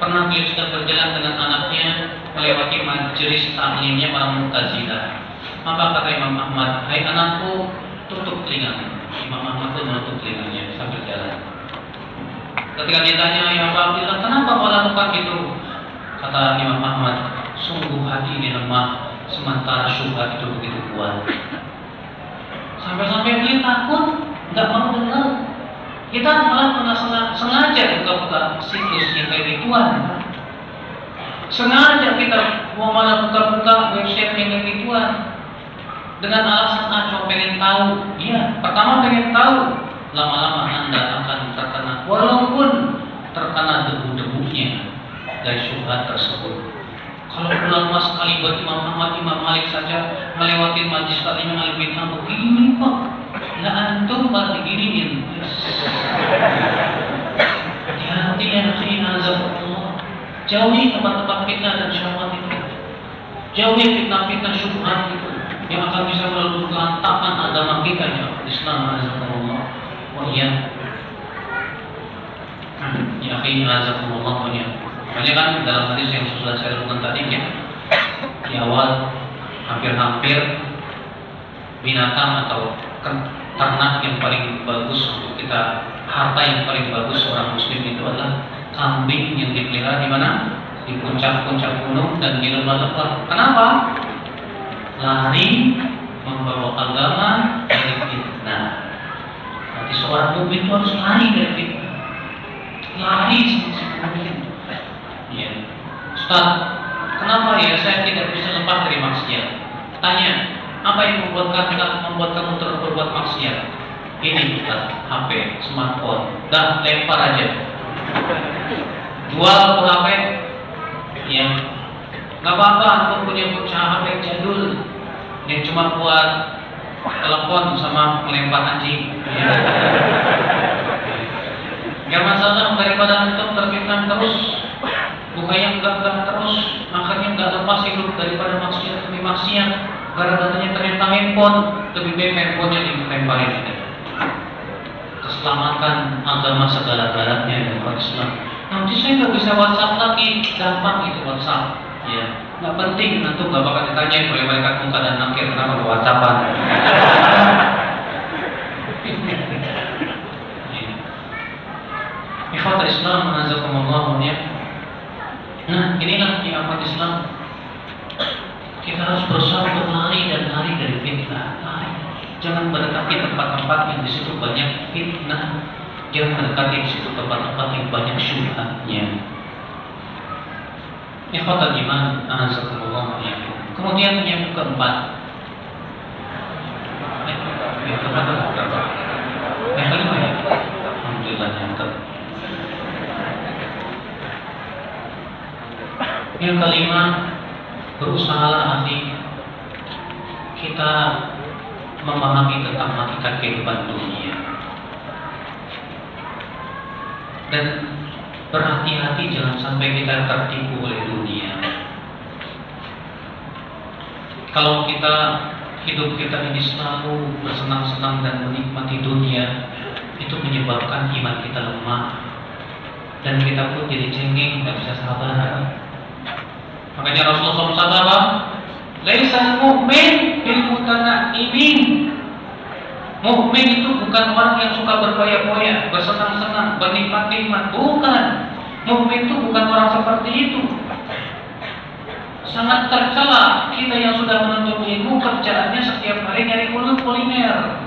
pernah beliau sedang berjalan dengan anaknya melewati majelis taklimnya orang Mu'tazilah. Maka kata Imam Ahmad, hai anakku, tutup telingamu. Imam Ahmad pun menutup telinganya sambil jalan. Ketika ditanya, ya Abdullah, kenapa kau lakukan itu? Kata Imam Ahmad, sungguh hati ini lemah, sementara syubhat itu begitu kuat. Sampai-sampai dia takut, nggak mau dengar. Kita malah sengaja buka-buka situs yang kayak gituan. Sengaja kita mau malah buka-buka website yang kayak gituan. Dengan alasan cuma pengen tahu. Iya, pertama pengen tahu. Lama-lama Anda akan terkena, walaupun terkena debu-debunya dari syubhat tersebut. Kalau ulama sekali buat Imam Ahmad, Imam Malik saja melewati majlis taklim yang lebih begini kok. Nah antum malah diginiin. Hati-hati ya Allah. Jauhi tempat-tempat fitnah dan syahwat itu. Jauhi fitnah-fitnah syubhat itu yang akan bisa melunturkan agama kita ya Islam azakumullah wa iya. Ya akhi azakumullah wa iya. Makanya kan dalam hadis yang sudah saya lakukan tadi ya, di awal hampir-hampir binatang atau ternak yang paling bagus untuk kita, harta yang paling bagus seorang muslim itu adalah kambing yang dipelihara di mana? Di puncak-puncak gunung dan di lembah-lembah. Kenapa? Lari membawa agama dari fitnah. Berarti seorang mukmin itu harus lari dari fitnah. Lari semuanya. Ya, Ustaz, kenapa ya saya tidak bisa lepas dari maksiat? Tanya, apa yang membuat kamu terus berbuat maksiat? Ini Ustaz, HP, smartphone, dah lempar aja. Jual tuh HP, ya, nggak apa-apa. Aku punya HP jadul yang cuma buat telepon sama melempar anjing. Ya. Gak masalah daripada antum terfitnah terus. Bukan yang enggak terus, akhirnya enggak lepas hidup daripada maksiat demi maksiat. Gara-garanya ternyata handphone, lebih baik handphonenya dilemparin aja. Keselamatan agama segala-galanya yang Islam. Nanti saya nggak bisa WhatsApp lagi, gampang itu WhatsApp. Ya, nggak penting, nanti nggak bakal ditanya oleh mereka muka dan nakir kenapa nggak WhatsAppan. Ikhwatul Islam, azakumullah. Nah, inilah yang Islam kita harus berusaha untuk lari dan lari dari fitnah. Lari. Jangan mendekati tempat-tempat yang di situ banyak fitnah. Jangan mendekati di situ tempat-tempat yang banyak syubhatnya. Ikhwatal iman, a'azakumullah wa iyyakum. Kemudian yang keempat. Yang kelima ya. Alhamdulillah yang keempat. Yang kelima, berusahalah hati kita memahami tentang hakikat kehidupan dunia dan berhati-hati jangan sampai kita tertipu oleh dunia. Kalau kita hidup kita ini selalu bersenang-senang dan menikmati dunia, itu menyebabkan iman kita lemah dan kita pun jadi cengeng, nggak bisa sabar. Makanya Rasulullah SAW, "Laisal mu'min bil mutana'ibin." Mukmin itu bukan orang yang suka berfoya-foya, bersenang-senang, bernikmat-nikmat. Bukan. Mukmin itu bukan orang seperti itu. Sangat tercela kita yang sudah menuntut ilmu kerjaannya setiap hari nyari kuliner.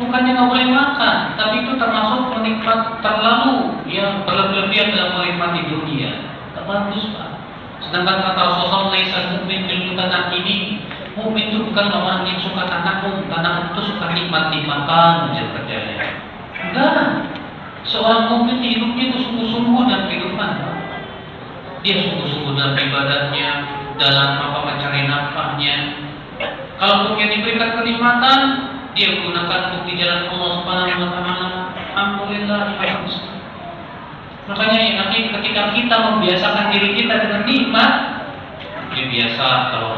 Bukannya nggak boleh makan, tapi itu termasuk menikmat terlalu yang berlebihan dalam menikmati dunia. Tak bagus, Pak. Sedangkan kata Rasulullah, "Laisal mu'min bil mutana'ibin." Mukmin itu bukan orang yang suka tanahum itu suka nikmat-nikmatan aja kerjanya. Enggak. Seorang mukmin hidupnya itu sungguh-sungguh dalam kehidupan. Dia sungguh-sungguh dalam ibadahnya, dalam mencari nafkahnya. Kalau dunia diberikan kenikmatan, dia gunakan untuk di jalan Allah Subhanahu wa taala. Alhamdulillah. Makanya ya, ketika kita membiasakan diri kita dengan nikmat, dia biasa kalau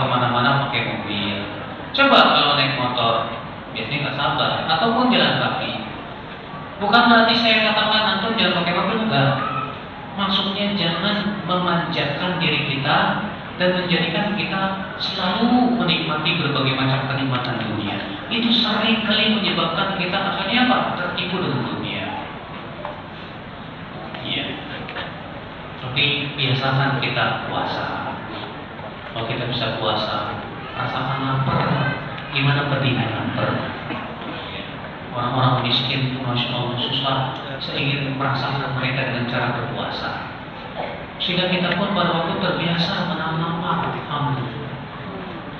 kemana-mana pakai mobil. Coba kalau naik motor, biasanya nggak sabar, ataupun jalan kaki. Bukan berarti saya katakan antum jangan pakai mobil, enggak. Maksudnya jangan memanjakan diri kita dan menjadikan kita selalu menikmati berbagai macam kenikmatan dunia. Itu sering kali menyebabkan kita akhirnya apa? Tertipu dengan dunia. Iya. Tapi biasakan kita puasa. Kalau kita bisa puasa, rasakan lapar. Gimana pedihnya lapar? Orang-orang miskin, masya Allah susah. Saya ingin merasakan mereka dengan cara berpuasa. Sehingga kita pun pada waktu terbiasa menahan lapar. Alhamdulillah.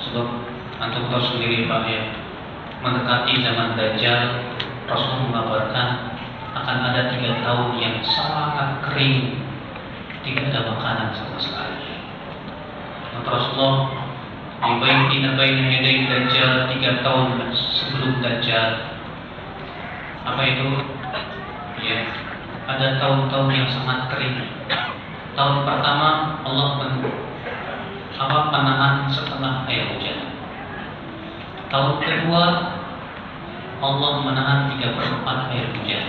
Sebab antum tahu sendiri Pak ya, mendekati zaman Dajjal, Rasul mengabarkan akan ada 3 tahun yang sangat kering, tidak ada makanan sama sekali. Maka Rasulullah dibaina yaday Dajjal 3 tahun sebelum Dajjal. Apa itu? Ya, ada tahun-tahun yang sangat kering. Tahun pertama Allah menahan setengah air hujan. Tahun kedua Allah menahan 3/4 air hujan.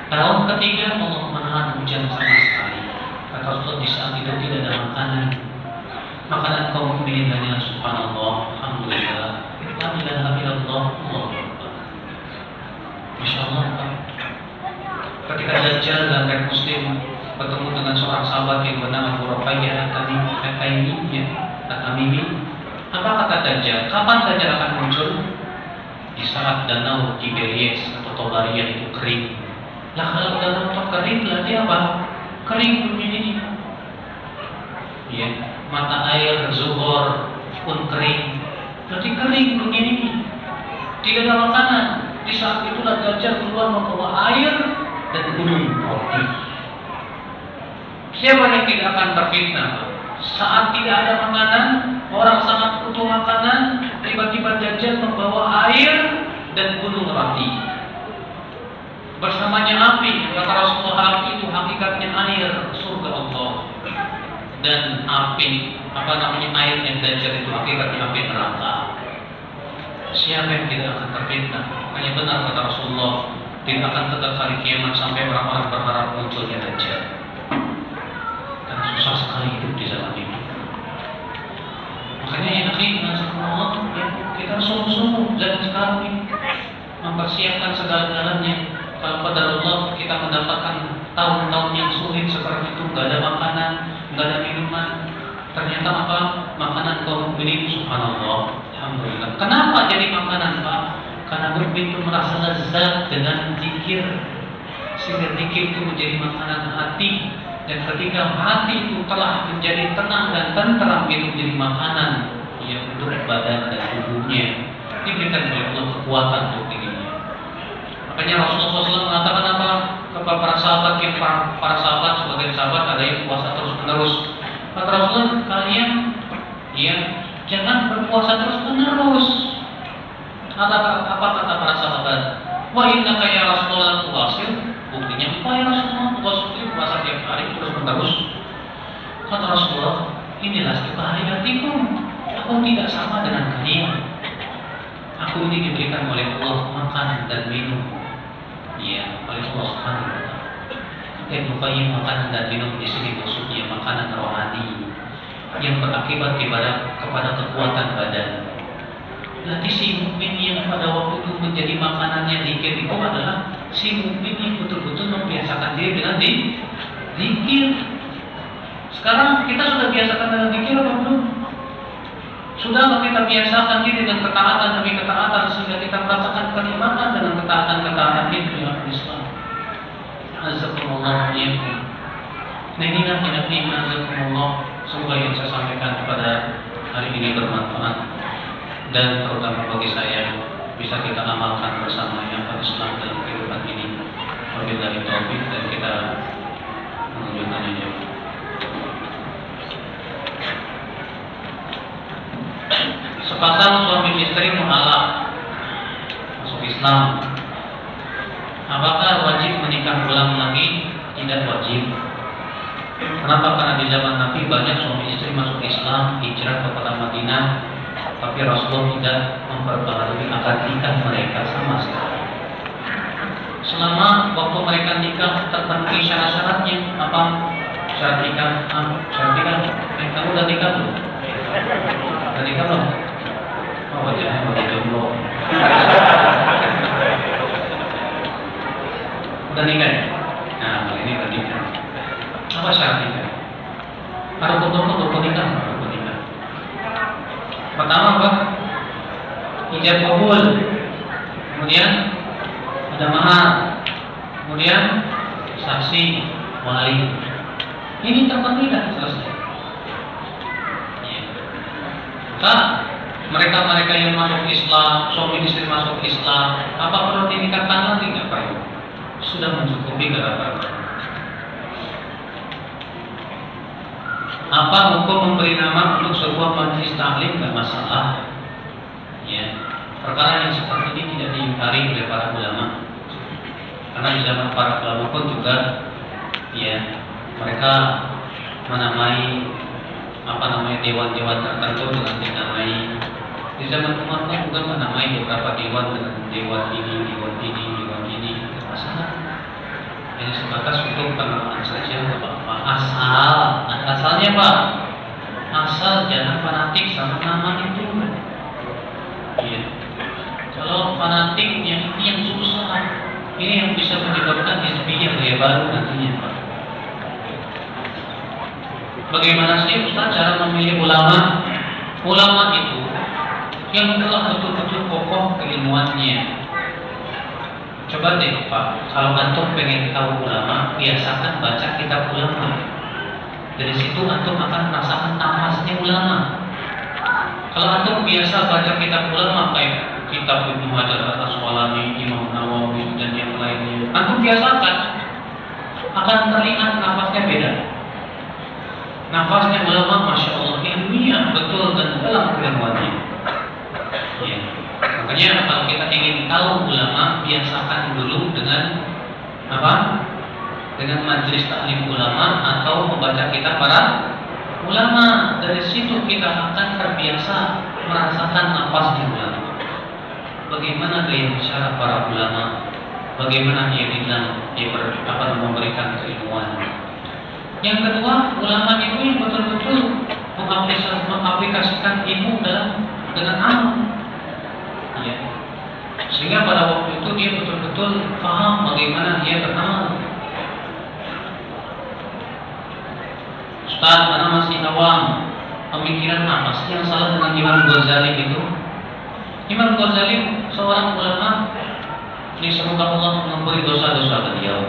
Tahun ketiga Allah menahan hujan sama sekali. Kata Rasulullah di saat itu tidak ada makanan. Makanan kaum mukminin hanyalah subhanallah, alhamdulillah, la ilaha illallah, Allahu akbar. Masya Allah. Ketika Dajjal dan kaum muslim bertemu dengan seorang sahabat yang bernama Abu Ruqayyah At-Tamimi, apa kata Dajjal? Kapan Dajjal akan muncul? Di saat danau Tiberias atau Tobaria itu kering. Lah kalau danau itu kering berarti apa? Kering dunia ini. Ya, mata air Zuhur pun kering. Berarti kering dunia ini. Tidak ada makanan. Di saat itulah Dajjal keluar membawa air dan gunung roti. Siapa yang tidak akan terfitnah? Saat tidak ada makanan, orang sangat butuh makanan, tiba-tiba Dajjal membawa air dan gunung roti. Bersamanya api, kata Rasulullah, api itu hakikatnya air surga Allah. Dan api, air yang Dajjal itu hakikatnya api neraka. Siapa yang tidak akan terfitnah? Hanya benar kata Rasulullah, tidak akan tegak hari kiamat sampai orang-orang berharap munculnya Dajjal. Dan susah sekali hidup di zaman itu. Makanya ya kita sungguh-sungguh dan sekarang ini mempersiapkan segala-galanya. Kalau pada Allah kita mendapatkan tahun-tahun yang sulit seperti itu, nggak ada makanan, nggak ada minuman, ternyata apa? Makanan kaum mukminin. Subhanallah, alhamdulillah. Kenapa jadi makanan, Pak? Karena begitu merasa lezat dengan zikir, sehingga zikir itu menjadi makanan hati. Dan ketika hati itu telah menjadi tenang dan tenteram, itu menjadi makanan yang untuk badan dan tubuhnya. Diberikan oleh Allah kekuatan untuk dirinya. Makanya Rasulullah SAW mengatakan apa? Kepada para sahabat, para sahabat, sebagai sahabat ada yang puasa terus menerus. Kata Rasulullah, kalian ya jangan berpuasa terus menerus. Apa kata para sahabat? Wa innaka ya Rasulullah tuwasil. Buktinya apa ya Rasulullah? Puasa tiap hari terus menerus. Kata Rasulullah, inilah sifat hatiku. Aku tidak sama dengan kalian. Aku ini diberikan oleh Allah makan dan minum. Ya, oleh Allah Subhanahu wa Ta'ala. Dan rupanya makanan dan minum di sini maksudnya makanan rohani yang berakibat kepada kekuatan badan. Berarti si mukmin yang pada waktu itu menjadi makanannya zikir itu adalah si mukmin yang betul-betul membiasakan diri dengan zikir. Sekarang kita sudah biasakan dengan zikir apa belum? Sudah kita biasakan diri dengan ketaatan demi ketaatan sehingga kita merasakan kenikmatan dengan ketaatan itu yang Islam. Azakumullah iyyakum. Nah inilah ini azakumullah. Semoga yang saya sampaikan kepada hari ini bermanfaat dan terutama bagi saya bisa kita amalkan bersama yang Islam dalam kehidupan ini. Wabillahi taufiq, dan kita menunjukkannya jauh. Sepasang suami istri mualaf masuk Islam, apakah wajib menikah ulang lagi? Tidak wajib. Kenapa? Karena di zaman Nabi banyak suami istri masuk Islam, hijrah ke kota Madinah, tapi Rasulullah tidak memperbaharui akad nikah mereka sama sekali. Selama waktu mereka nikah terpenuhi syarat-syaratnya. Apa syarat nikah? Syarat nikah? Kamu udah nikah belum? Udah nikah belum? Oh, wajahnya mau jomblo. Udah nikah ya? Nah, ini udah nikah. Apa syarat nikah? Ada rukun nikah. Pertama apa? Ijab kabul. Kemudian ada mahar. Kemudian saksi, wali. Ini terpenuhi dan selesai. Nah, mereka yang masuk Islam, suami istri masuk Islam, apa perlu dinikahkan lagi? Nggak perlu. Sudah mencukupi kata-kata. Apa hukum memberi nama untuk sebuah majelis taklim? Nggak masalah. Ya, perkara yang seperti ini tidak diingkari oleh para ulama. Karena di zaman para ulama pun juga, ya, mereka menamai dewan-dewan tertentu dengan dinamai. Di zaman Umar pun juga menamai beberapa dewan dengan dewan ini. Masalah. Ini sebatas untuk penamaan saja, apa-apa. Asalnya Pak, asal jangan fanatik sama nama itu. Ya. Kalau fanatiknya ini yang susah, ini yang bisa menyebabkan hizbiyah gaya baru nantinya Pak. Bagaimana sih Ustaz cara memilih ulama? Ulama itu yang telah betul-betul kokoh keilmuannya. Coba deh Pak, kalau antum pengen tahu ulama, biasakan baca kitab ulama. Dari situ antum akan merasakan nafasnya ulama. Kalau antum biasa baca kitab ulama kayak kitab Ibnu Hajar Al-Asqalani, Imam Nawawi dan yang lainnya, antum biasakan akan terlihat nafasnya beda. Nafasnya ulama, masya Allah, ilmiah betul dan dalam keilmuannya. Ya. Makanya kalau kita ingin tahu ulama, biasakan dulu dengan apa? Dengan majelis taklim ulama atau membaca kitab para ulama. Dari situ kita akan terbiasa merasakan nafasnya ulama. Bagaimana gaya bicara para ulama? Bagaimana dia memberikan keilmuan? Yang kedua, ulama itu yang betul-betul mengaplikasikan ilmu dengan amal. Ya. Sehingga pada waktu itu dia betul-betul paham bagaimana dia beramal. Ustaz, karena masih awam, pemikiran apa sih yang salah dengan Imam Ghazali itu? Imam Ghazali seorang ulama, semoga Allah mengampuni dosa-dosa beliau.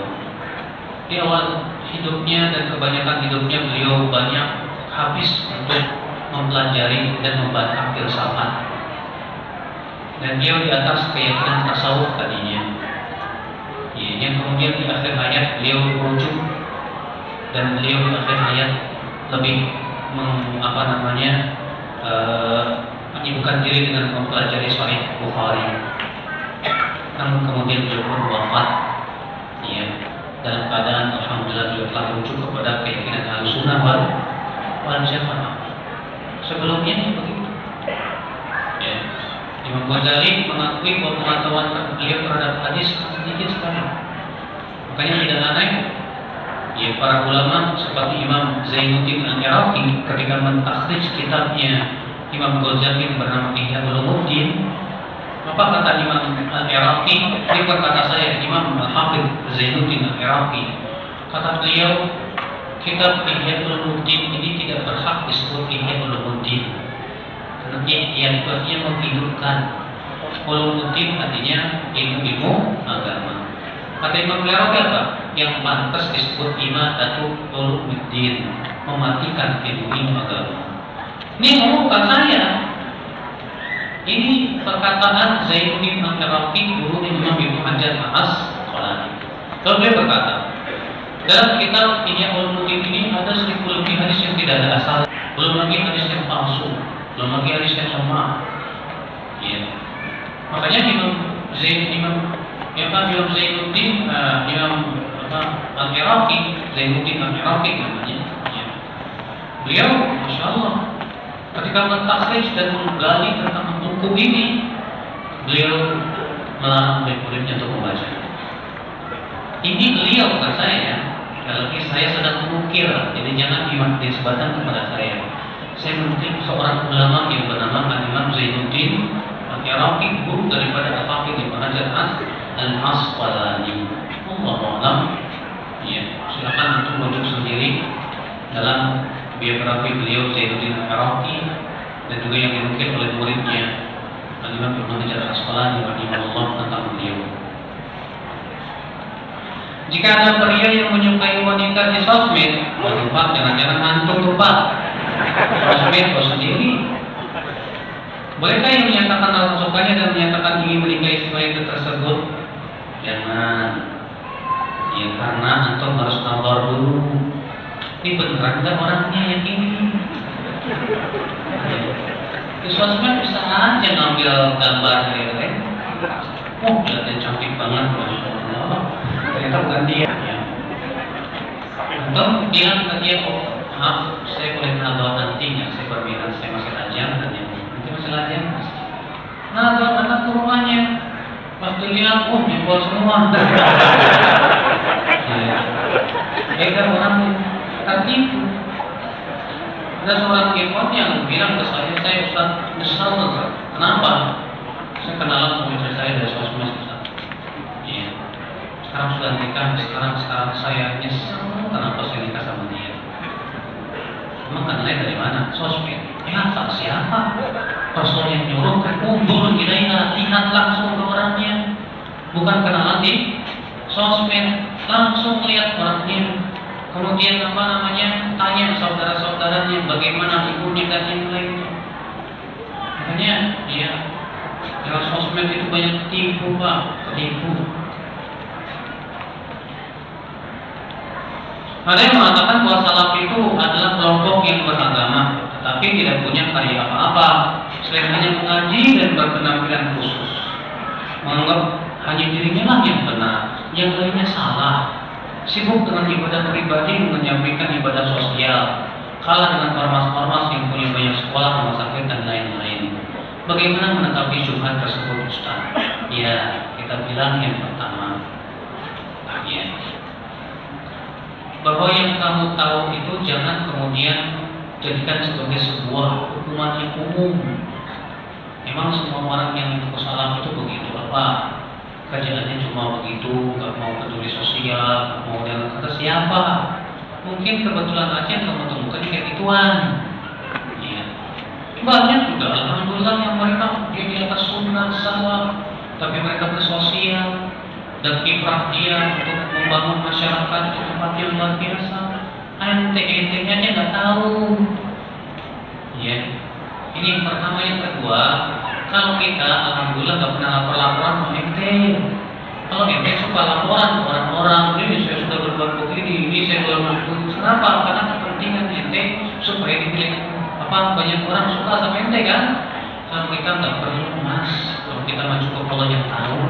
Di awal hidupnya dan kebanyakan hidupnya beliau banyak habis untuk mempelajari dan membaca filsafat. Dan beliau di atas keyakinan tasawuf tadinya. Yang kemudian di akhir hayat beliau merujuk dan beliau di akhir hayat lebih menyibukkan diri dengan mempelajari Sahih Bukhari. Namun kemudian beliau pun wafat, ya, dalam keadaan alhamdulillah beliau telah merujuk kepada keyakinan Ahlussunnah wal Jamaah. Sebelumnya begitu. Ya. Imam Ghazali mengakui bahwa pengetahuan beliau terhadap hadis sedikit sekali. Makanya tidak aneh, ya, para ulama seperti Imam Zainuddin Al-Iraqi ketika mentakhrij kitabnya Imam Ghazali yang bernama Ihya Ulumuddin, apa kata Imam Al-Iraqi? Ini kata saya, Imam Al-Hafidh Zainuddin Al-Iraqi, kata beliau, kitab Ihya Ulumuddin ini tidak berhak disebut Ihya Ulumuddin. Karena yang itu artinya menghidupkan. Ulumuddin artinya ilmu-ilmu agama. Kata Imam Al-Iraqi apa? Yang pantas disebut Imatatul Ulumuddin, mematikan ilmu agama. Ini ngomong bukan saya. Ini perkataan Zainuddin Al-Iraqi, guru Imam Ibnu Hajar Al-Asqalani. Kalau dia berkata, dalam kitab Ihya Ulumuddin ini ada 1000 lebih hadis yang tidak ada asal, belum lagi hadis yang palsu, belum lagi hadis yang lemah. Ya. Makanya Imam Zainuddin Al-Iraqi, Zainuddin Al-Iraqi namanya. Ya. Beliau, masya Allah, ketika mentakhrij dan menggali tentang buku ini, beliau melarang murid-muridnya untuk membaca. Ini beliau, bukan saya, ya. Lagi saya sedang mengukir, jadi jangan disebutkan kepada saya. Saya menukil seorang ulama yang bernama Imam Zainuddin Al-Iraqi, guru daripada Al-Hafidh Ibnu Hajar Al-Asqalani. Allahu a'lam. Ya, silakan untuk merujuk sendiri dalam biografi beliau Zainuddin Al-Iraqi dan juga yang dinukil oleh muridnya Imam Ibnu Hajar Al-Asqalani rahimahullah tentang beliau. Jika ada pria yang menyukai wanita di sosmed, Pak, jangan-jangan antum tuh Pak. Sosmed kau sendiri. Bolehkah yang menyatakan hal sukanya dan menyatakan ingin menikahi si wanita tersebut? Jangan. Ya, karena antum harus nazar dulu. Ini beneran nggak orangnya yang ini? Di sosmed bisa aja ngambil gambar dari lain. Oh, kelihatan cantik banget, masya Allah. Ternyata bukan dia. Ya. Atau bilang ke dia, oh maaf, saya boleh nazar nantinya. Saya berminat, saya masih lajang nanti masih lajang. Nazar anak ke rumahnya. Pas dilihat, oh jempol semua. Ya, orang tertipu. Ada seorang ikhwan yang bilang ke saya Ustaz nyesal. Kenapa? Saya kenalan sama istri saya dari sosmed Ustaz. Iya. Sekarang sudah nikah, sekarang saya nyesal kenapa saya nikah sama dia. Emang kenalnya dari mana? Sosmed. Ya, tak siapa? Rasul yang nyuruh kan mundur ilaina, lihat langsung ke orangnya. Bukan kenalan di sosmed, langsung lihat orangnya. Kemudian tanya saudara-saudaranya bagaimana ibunya dan yang lainnya. Makanya ya, dalam sosmed itu banyak ketipu Pak, ketipu. Ada yang mengatakan bahwa salaf itu adalah kelompok yang beragama, tetapi tidak punya karya apa-apa selain hanya mengaji dan berpenampilan khusus. Menganggap hanya dirinya lah yang benar, yang lainnya salah. Sibuk dengan ibadah pribadi, menyampaikan ibadah sosial, kalah dengan ormas-ormas yang punya banyak sekolah, rumah sakit dan lain-lain. Bagaimana menanggapi syubhat tersebut, Ustaz? Ya, kita bilang yang pertama, ya, bahwa yang kamu tahu itu jangan kemudian jadikan sebagai sebuah hukuman yang umum. Memang semua orang yang bersalah itu begitu apa? Kerjaannya cuma begitu, nggak mau peduli sosial, nggak mau dengan kata siapa. Mungkin kebetulan aja kamu temukan kayak gituan. Ya. Banyak juga alhamdulillah yang mereka dia di atas sunnah salaf, tapi mereka bersosial dan kiprah dia untuk membangun masyarakat di tempat yang luar biasa. Ente-entenya aja nggak tahu. Ya, ini yang pertama. Yang kedua, kalau kita alhamdulillah nggak pernah laporan sama ente. Kalau ente suka laporan ke orang-orang, ini saya sudah berbuat begini, ini saya sudah berbuat. Kenapa? Karena kepentingan ente supaya dipilih banyak orang suka sama ente kan? Kalau kita nggak perlu mas, kalau kita mah cukup Allah yang tahu.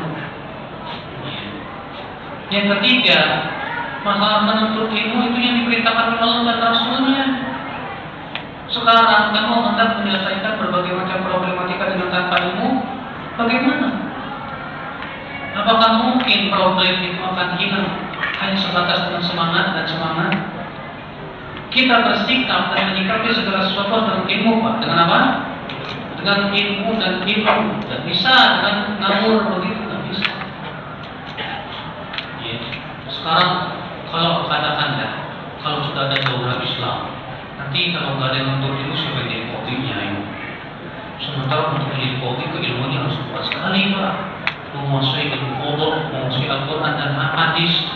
Ya. Yang ketiga, masalah menuntut ilmu itu yang diperintahkan oleh Allah dan Rasulnya. Sekarang kamu hendak menyelesaikan berbagai macam problematika dengan tanpa ilmu, bagaimana? Apakah mungkin problem itu akan hilang hanya sebatas dengan semangat dan semangat? Kita bersikap dan menyikapi segala sesuatu dengan ilmu, Pak. Dengan apa? Dengan ilmu dan ilmu. Tidak bisa dengan ngawur begitu, tidak bisa. Ya. Sekarang kalau kata Anda, kalau sudah ada daulah Islam, nanti kalau nggak ada yang untuk ilmu siapa yang jadi kopinya ini? Sementara untuk jadi kopi keilmuannya harus kuat sekali, Pak. Menguasai ilmu qadar, menguasai Al-Quran dan hadis.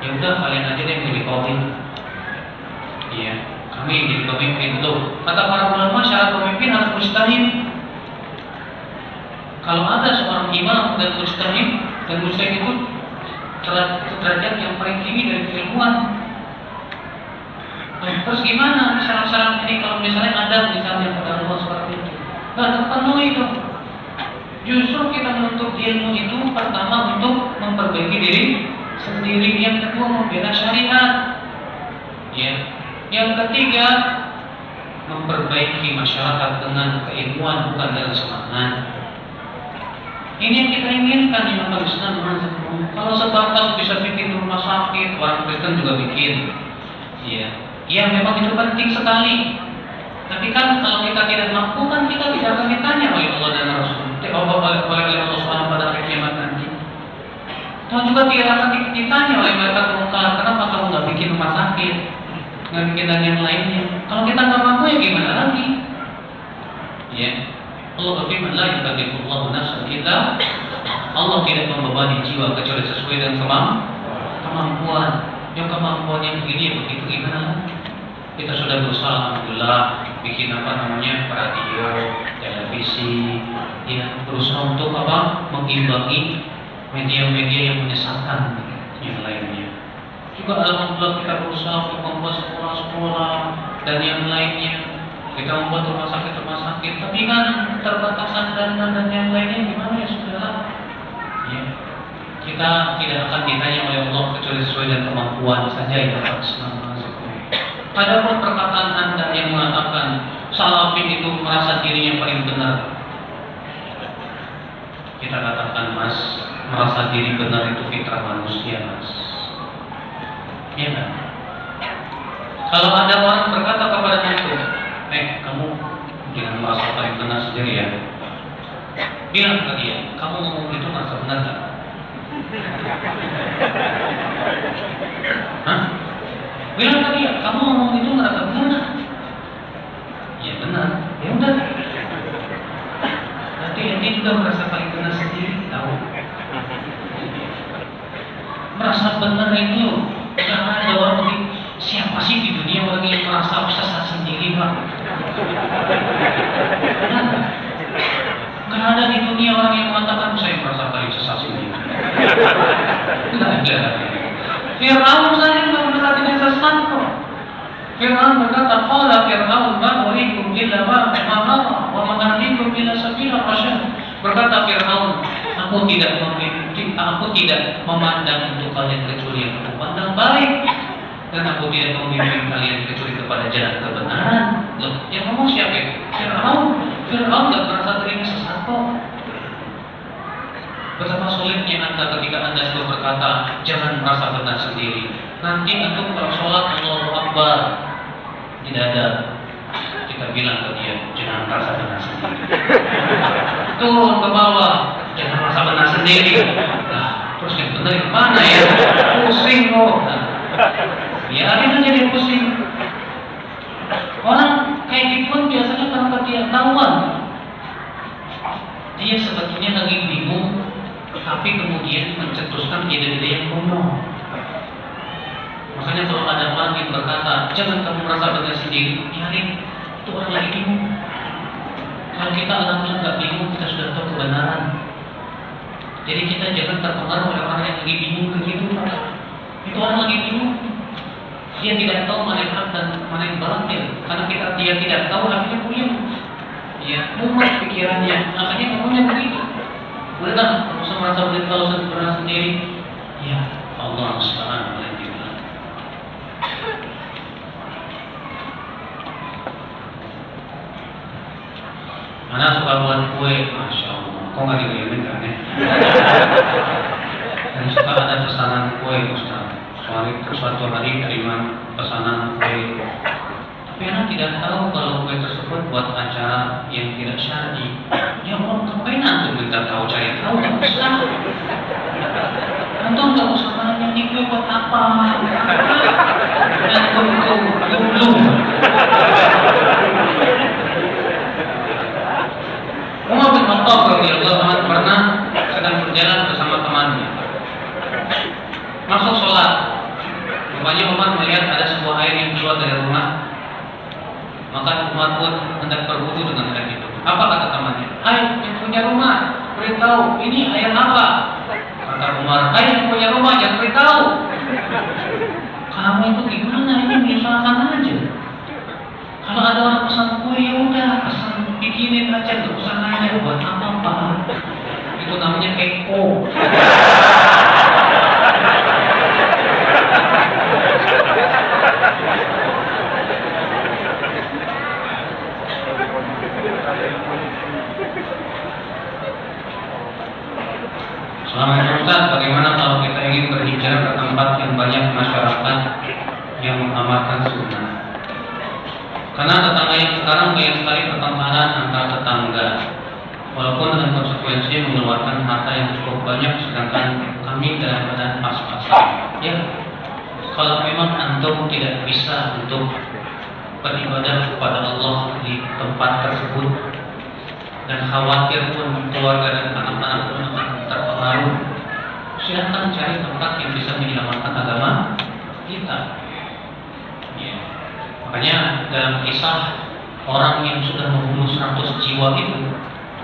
Ya udah kalian aja deh yang jadi kopi. Ya, kami jadi pemimpin loh. Kata para ulama, syarat pemimpin harus mujtahid. Kalau ada seorang imam dan mujtahid itu derajat yang paling tinggi dari keilmuan. Terus gimana syarat-syarat ini kalau misalnya ada pada rumah seperti itu? Nggak terpenuhi itu. Justru kita menuntut ilmu itu pertama untuk memperbaiki diri sendiri, yang kedua membela syariat. Ya. Yang ketiga, memperbaiki masyarakat dengan keilmuan, bukan dengan semangat. Ini yang kita inginkan di Majelis Islam. Kalau sebatas bisa bikin rumah sakit, orang Kristen juga bikin. Ya memang itu penting sekali. Tapi kan kalau kita tidak mampu, kan kita tidak akan ditanya oleh Allah dan Rasul. Oleh Allah SWT pada hari kiamat nanti. Dan juga tidak akan ditanya oleh mereka terungkap, kenapa kamu nggak bikin rumah sakit? Nggak bikin yang lainnya. Kalau kita nggak mampu ya gimana lagi? Ya, Allah berfirman, la yukallifullahu nafsan illa. Allah tidak membebani jiwa kecuali sesuai dengan kemampuan. Yang kemampuannya begini begitu gimana? Kita sudah berusaha alhamdulillah bikin radio, televisi, ya berusaha untuk mengimbangi media-media yang menyesatkan yang lainnya. Juga alhamdulillah kita berusaha untuk membuat sekolah-sekolah dan yang lainnya. Kita membuat rumah sakit, tapi kan keterbatasan dana dan yang lainnya gimana ya saudara? Ya. Kita tidak akan ditanya oleh Allah kecuali sesuai dengan kemampuan saja yang dapat selama. Adapun perkataan Anda yang mengatakan Salafi itu merasa dirinya paling benar, kita katakan mas, merasa diri benar itu fitrah manusia mas. Ya kan? Kalau ada orang berkata kepada itu, kamu jangan merasa paling benar sendiri ya. Bilang ke dia, kamu ngomong itu merasa benar gak? Hah? Bilang ke dia, kamu ngomong itu merasa benar? Ya benar. Ya udah. Nanti juga merasa paling benar sendiri, tahu? Merasa benar itu jangan ada orang begini. Siapa sih di dunia orang yang merasa sesat sendiri, Pak? Gak ada di dunia orang yang mengatakan saya merasa paling sesat sendiri. Gak ada. Fir'aun saja nggak merasa dirinya sesat kok. Fir'aun berkata, qala Fir'aun ma uriikum illa ma amara wa ma ahdikum illa sabila rasyad. Berkata Fir'aun, aku tidak memandang untuk kalian kecuali yang aku pandang baik, dan aku tidak membimbing kalian kecuali kepada jalan kebenaran. Loh, yang ngomong siapa? Fir'aun nggak merasa dirinya sesat kok. Betapa sulitnya Anda ketika Anda selalu berkata jangan merasa benar sendiri. Nanti antum kalau sholat Allahu Akbar di dada, kita bilang ke dia jangan merasa benar sendiri. Turun ke bawah, jangan merasa benar sendiri. Nah, terus yang benar yang mana ya? Pusing kok. Nah, biarin aja dia pusing. Orang kayak gitu kan biasanya kalau dia ketahuan. Dia sebetulnya lagi bingung, tapi kemudian mencetuskan ide-ide yang kuno. Makanya kalau ada orang yang berkata, jangan kamu merasa benar sendiri, biarin, itu orang lagi bingung. Kalau kita alhamdulillah nggak bingung, kita sudah tahu kebenaran. Jadi kita jangan terpengaruh oleh orang yang lagi bingung begitu. Itu orang lagi bingung. Dia tidak tahu mana yang hak dan mana yang batil. Karena dia tidak tahu, akhirnya puyeng. Ya, mumet pikirannya, akhirnya ngomongnya begitu. Udahlah, kamu usah merasa benar sendiri. Ya, Allah Subhanahu wa Ta'ala. Anak suka buat kue, masya Allah. Kok nggak dikirimin kan ya? Dan suka ada pesanan kue, Ustaz. Suatu hari terima pesanan kue. Tapi anak tidak tahu kalau kue tersebut buat acara yang tidak syar'i. Ya Allah, ngapain antum minta tahu, cari tahu, tak usah. Antum nggak usah nanya ini kue buat apa. Antum itu belum. Umar bin Khattab radhiyallahu anhu pernah sedang berjalan bersama temannya. Masuk sholat. Rupanya Umar melihat ada sebuah air yang keluar dari rumah. Maka Umar pun hendak berwudu dengan air itu. Apa kata temannya? Hai, yang punya rumah, beritahu ini air apa? Kata Umar, hai yang punya rumah, jangan beritahu. Kamu itu gimana? Ini menyesalkan aja. Kalau ada orang pesan kue, ya udah pesan bikinin aja, nggak usah nanya buat apa. Itu namanya kepo. Selamat Ustaz, bagaimana kalau kita ingin berhijrah ke tempat yang banyak masyarakat yang mengamalkan sunnah? Karena tetangga yang sekarang banyak sekali pertengkaran antar tetangga. Walaupun dengan konsekuensi mengeluarkan harta yang cukup banyak, sedangkan kami dalam keadaan pas-pasan. Ya, kalau memang antum tidak bisa untuk beribadah kepada Allah di tempat tersebut dan khawatir pun keluarga dan anak-anak pun akan terpengaruh, silahkan cari tempat yang bisa menyelamatkan agama kita. Ya. Makanya dalam kisah orang yang sudah membunuh 100 jiwa itu,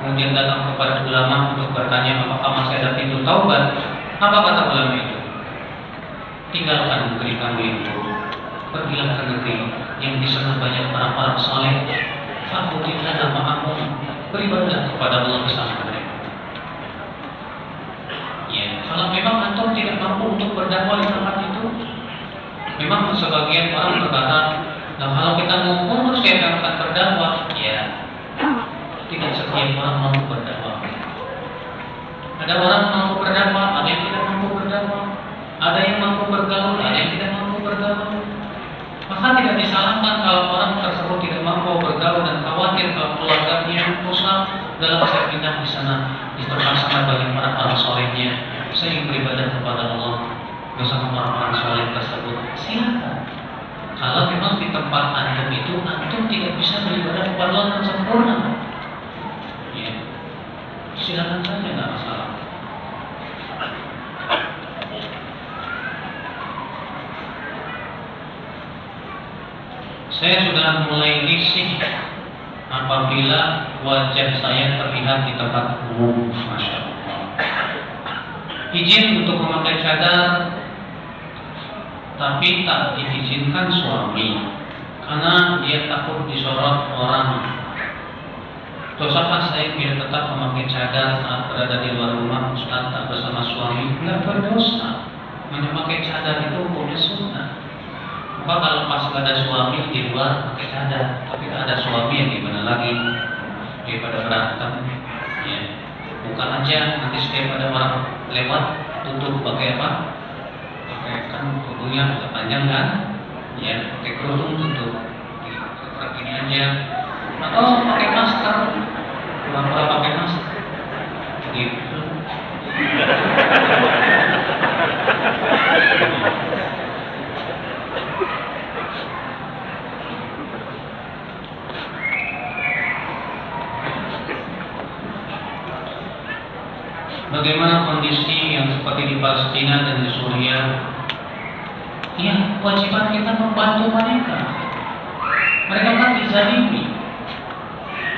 kemudian datang kepada ulama untuk bertanya apakah masih ada pintu taubat, apa kata ulama itu? Tinggalkan negeri kamu yang buruk, pergilah ke negeri yang di sana banyak orang-orang saleh, fakutillah ma'amu, beribadah kepada Allah bersama mereka. Ya, kalau memang antum tidak mampu untuk berdakwah di tempat itu, memang sebagian orang berkata, nah kalau kita ngumpul terus kita akan berdakwah, ya tidak setiap orang mampu berdakwah. Ada orang mampu berdakwah, ada yang tidak mampu berdakwah, ada yang mampu bergaul, ada yang tidak mampu bergaul. Maka tidak disalahkan kalau orang tersebut tidak mampu bergaul dan khawatir kalau keluarganya rusak dalam saya pindah di sana di tempat sangat banyak orang-orang solehnya. Saya ingin beribadah kepada Allah bersama orang-orang soleh tersebut. Silakan. Kalau memang di tempat antum itu antum tidak bisa beribadah kepada Allah dengan sempurna, ya silakan saja, nggak masalah. Saya sudah mulai risih apabila wajah saya terlihat di tempat umum, masya Allah. Izin untuk memakai cadar, tapi tak diizinkan suami karena dia takut disorot orang. Dosakah saya bila tetap memakai cadar saat berada di luar rumah, Ustaz, tak bersama suami? Tidak berdosa. Memakai cadar itu hukumnya sunnah. Maka kalau pas ada suami di luar pakai cadar, tapi tak ada suami yang gimana lagi? Daripada berantem, ya buka aja, nanti setiap ada orang lewat tutup pakai apa? Pakai kan kerudungnya agak panjang kan? Ya pakai kerudung tutup, seperti ini aja. Atau pakai masker, pura-pura pakai masker, gitu. bagaimana kondisi yang seperti di Palestina dan di Suriah. Ya, kewajiban kita membantu mereka. Mereka kan dizalimi,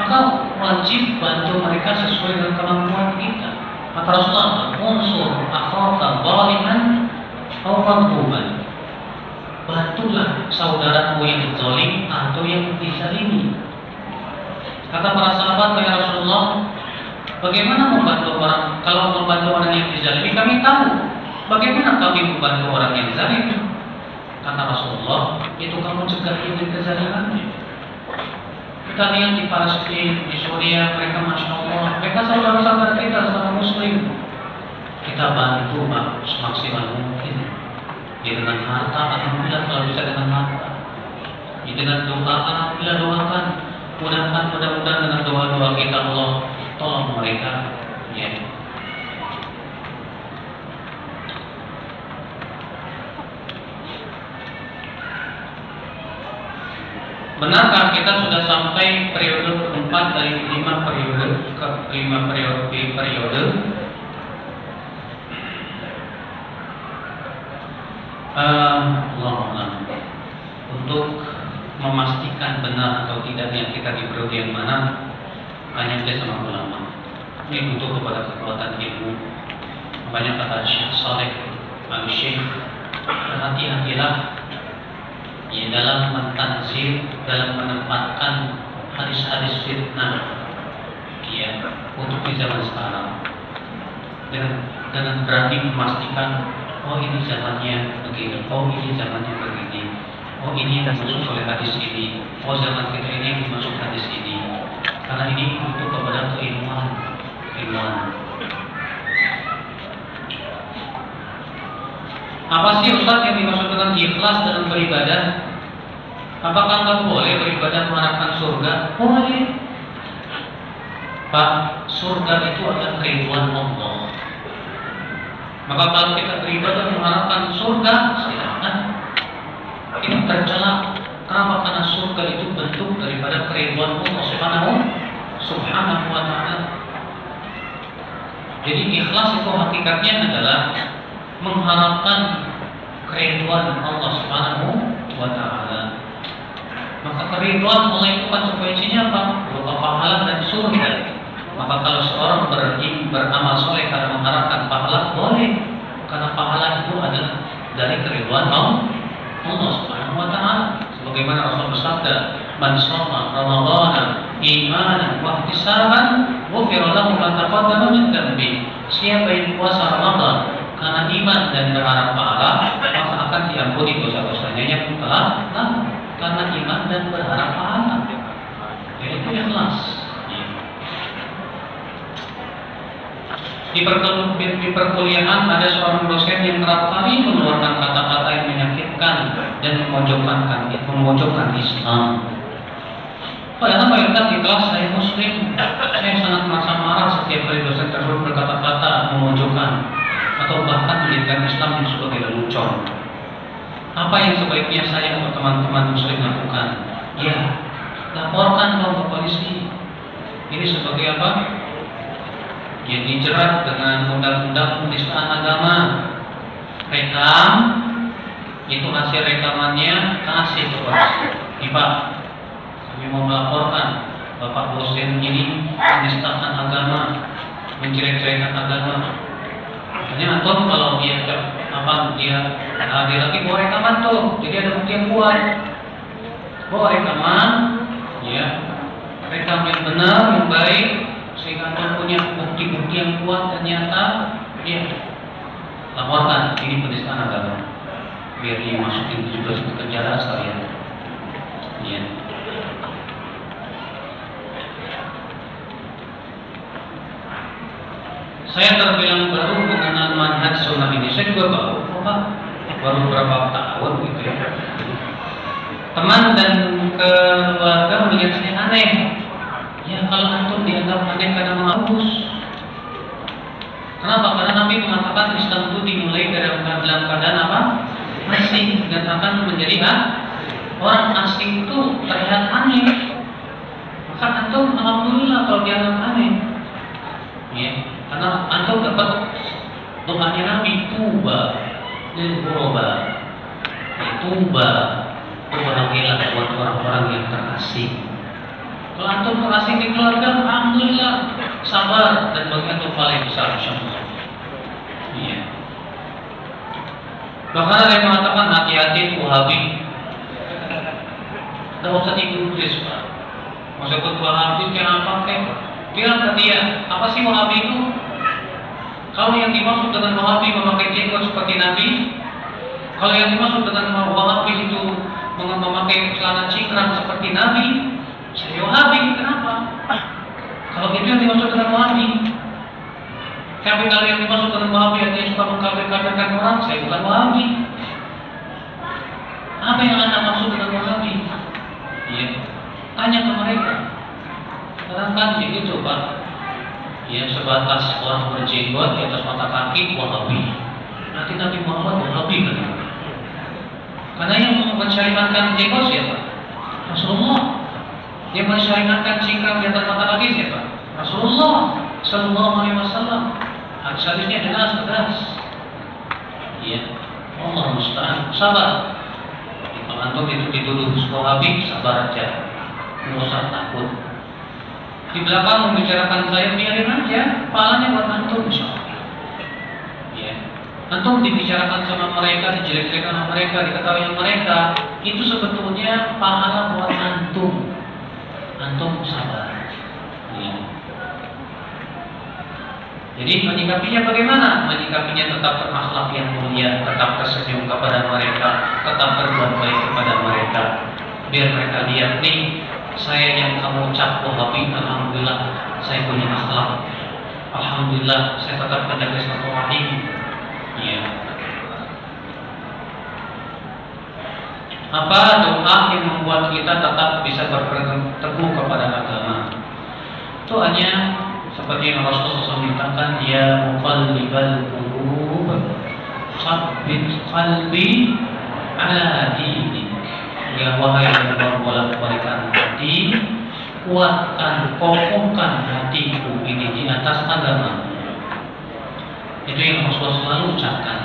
maka wajib bantu mereka sesuai dengan kemampuan kita. Kata Rasulullah, unsur akhaka zaliman aw madhuban. Bantulah saudaramu yang zalim atau yang dizalimi. Kata para sahabat, ya Rasulullah, bagaimana membantu orang? Kalau membantu orang yang dizalimi, kami tahu. Bagaimana kami membantu orang yang zalim? Kata Rasulullah, itu kamu cegah dari kezalimannya. Kita lihat di Palestina, di Suriah, mereka Masya Allah, mereka saudara-saudara kita, sama Muslim. Kita bantu semaksimal mungkin. Ya, dengan harta, alhamdulillah kalau bisa dengan harta. Ya, dengan doa, alhamdulillah doakan. Mudah-mudahan dengan doa-doa kita Allah tolong mereka. Ya. Benarkah kita sudah sampai periode keempat dari 5 periode ke 5 periode? Allah, untuk memastikan benar atau tidaknya kita di periode yang mana, hanya dia sama ulama. Ini butuh kepada kekuatan ilmu. Banyak kata Syekh Saleh Al-Syekh, berhati-hatilah ya dalam mentanzir, dalam menempatkan hadis-hadis fitnah ya untuk di zaman sekarang, dengan berani memastikan, oh ini zamannya begini, oh ini zamannya begini, oh ini yang dimaksud oleh hadis ini, oh zaman kita ini yang dimaksud hadis ini. Karena ini butuh kepada keilmuan. Apa sih Ustaz yang dimaksud dengan ikhlas dalam beribadah? Apakah nggak boleh beribadah mengharapkan surga? Boleh. Pak, surga itu adalah keridhaan Allah. Maka kalau kita beribadah mengharapkan surga, silakan. Ini tercela. Kenapa? Karena surga itu bentuk daripada keridhaan Allah Subhanahu wa ta'ala. Jadi ikhlas itu hakikatnya adalah mengharapkan keridhaan Allah Subhanahu wa ta'ala. Maka keridhaan Allah itu konsekuensinya apa? Berupa pahala dan surga. Maka kalau seorang beramal soleh karena mengharapkan pahala, boleh. Karena pahala itu adalah dari keridhaan Allah Subhanahu wa ta'ala. Sebagaimana Rasul bersabda, "Man shoma Ramadhana imanan wa ihtisaban, ghufira lahu ma taqaddama min dhanbi." Siapa yang puasa Ramadan karena iman dan berharap pahala, maka akan diampuni dosa-dosanya yang telah lalu karena iman dan berharap pahala. Jadi itu ikhlas. Di perkuliahan ada seorang dosen yang kerap kali mengeluarkan kata-kata yang menyakitkan dan memojokkan Islam. Padahal mayoritas di kelas saya Muslim. Saya sangat merasa marah setiap kali dosen tersebut berkata-kata memojokkan atau bahkan menjadikan Islam yang sebagai lelucon. Apa yang sebaiknya saya atau teman-teman Muslim lakukan? Ya, laporkan ke polisi. Ini sebagai apa? Yang dijerat dengan undang-undang penistaan agama. Rekam itu hasil rekamannya kasih ke polisi. Pak, kami mau melaporkan Bapak dosen ini penistaan agama, menjelek-jelekan agama. Makanya antum kalau dia lagi bawa rekaman tuh, jadi ada bukti yang kuat. Bawa rekaman, ya, rekam yang benar, yang baik, sehingga antum punya bukti-bukti yang kuat. Ternyata, ya, laporkan ini penistaan agama, biar dia masukin 17 ke penjara sekalian. Ya. Saya terbilang baru mengenal manhaj sunnah ini. Saya juga baru beberapa tahun gitu ya. Teman dan keluarga melihat saya aneh. Ya kalau antum dianggap aneh karena menghapus. Kenapa? Karena Nabi mengatakan Islam itu dimulai dalam keadaan apa? Asing, dan akan menjadi orang asing itu terlihat aneh. Maka antum alhamdulillah kalau dianggap aneh. Ya. Karena antum dapat doanya Nabi, tuba lil ghuraba. Tuba, bahagialah buat orang-orang yang terkasih. Kalau antum terkasih di keluarga, alhamdulillah, sabar dan bagi antum paling besar insyaallah. Iya. Bahkan ada yang mengatakan hati-hati Wahabi. Tidak usah diinggris, Pak. Masa ikut Wahabi kayak apa kayak? Bilang ke dia, apa sih Wahabi itu? Kalau yang dimaksud dengan Wahabi memakai jenggot seperti Nabi, kalau yang dimaksud dengan Wahabi itu memakai celana cingkrang seperti Nabi, saya Wahabi. Kenapa? Kalau itu yang dimaksud dengan Wahabi. Tapi kalau yang dimaksud dengan Wahabi artinya suka mengkafir-kafirkan orang, saya bukan Wahabi. Apa yang Anda maksud dengan Wahabi? Iya, tanya ke mereka. Barangkali itu Pak, ya sebatas orang berjenggot di atas mata kaki Wahabi. Nanti Nabi Muhammad Wahabi kan? Karena yang mensyariatkan jenggot siapa? Rasulullah. Yang mensyariatkan cingkrang di atas mata kaki siapa? Rasulullah Sallallahu Alaihi Wasallam. Hadisnya jelas tegas. Iya, Allah musta'an. Sabar. Kalau antum itu dituduh Wahabi, sabar aja. Nggak usah takut. Di belakang membicarakan saya, biarin aja. Pahalanya buat antum, insyaallah. Iya. Antum dibicarakan sama mereka, dijelek-jelekan sama mereka, diketahui sama mereka, itu sebetulnya pahala buat antum. Antum sabar. Iya. Jadi menyikapinya bagaimana? Menyikapinya tetap berakhlak yang mulia, tetap tersenyum kepada mereka, tetap berbuat baik kepada mereka. Biar mereka lihat nih, saya yang kamu ucap Wahabi, alhamdulillah saya punya akhlak. Alhamdulillah saya tetap menjaga silaturahim. Iya. Apa doa yang membuat kita tetap bisa berpegang teguh kepada agama? Doanya seperti yang Rasulullah SAW mintakan, ya muqallibal qulub, tsabbit qalbi ala dinik. Ya wahai yang membolak-balikan hati, kuatkan, kokohkan hatiku ini di atas agama. Itu yang Rasulullah selalu ucapkan.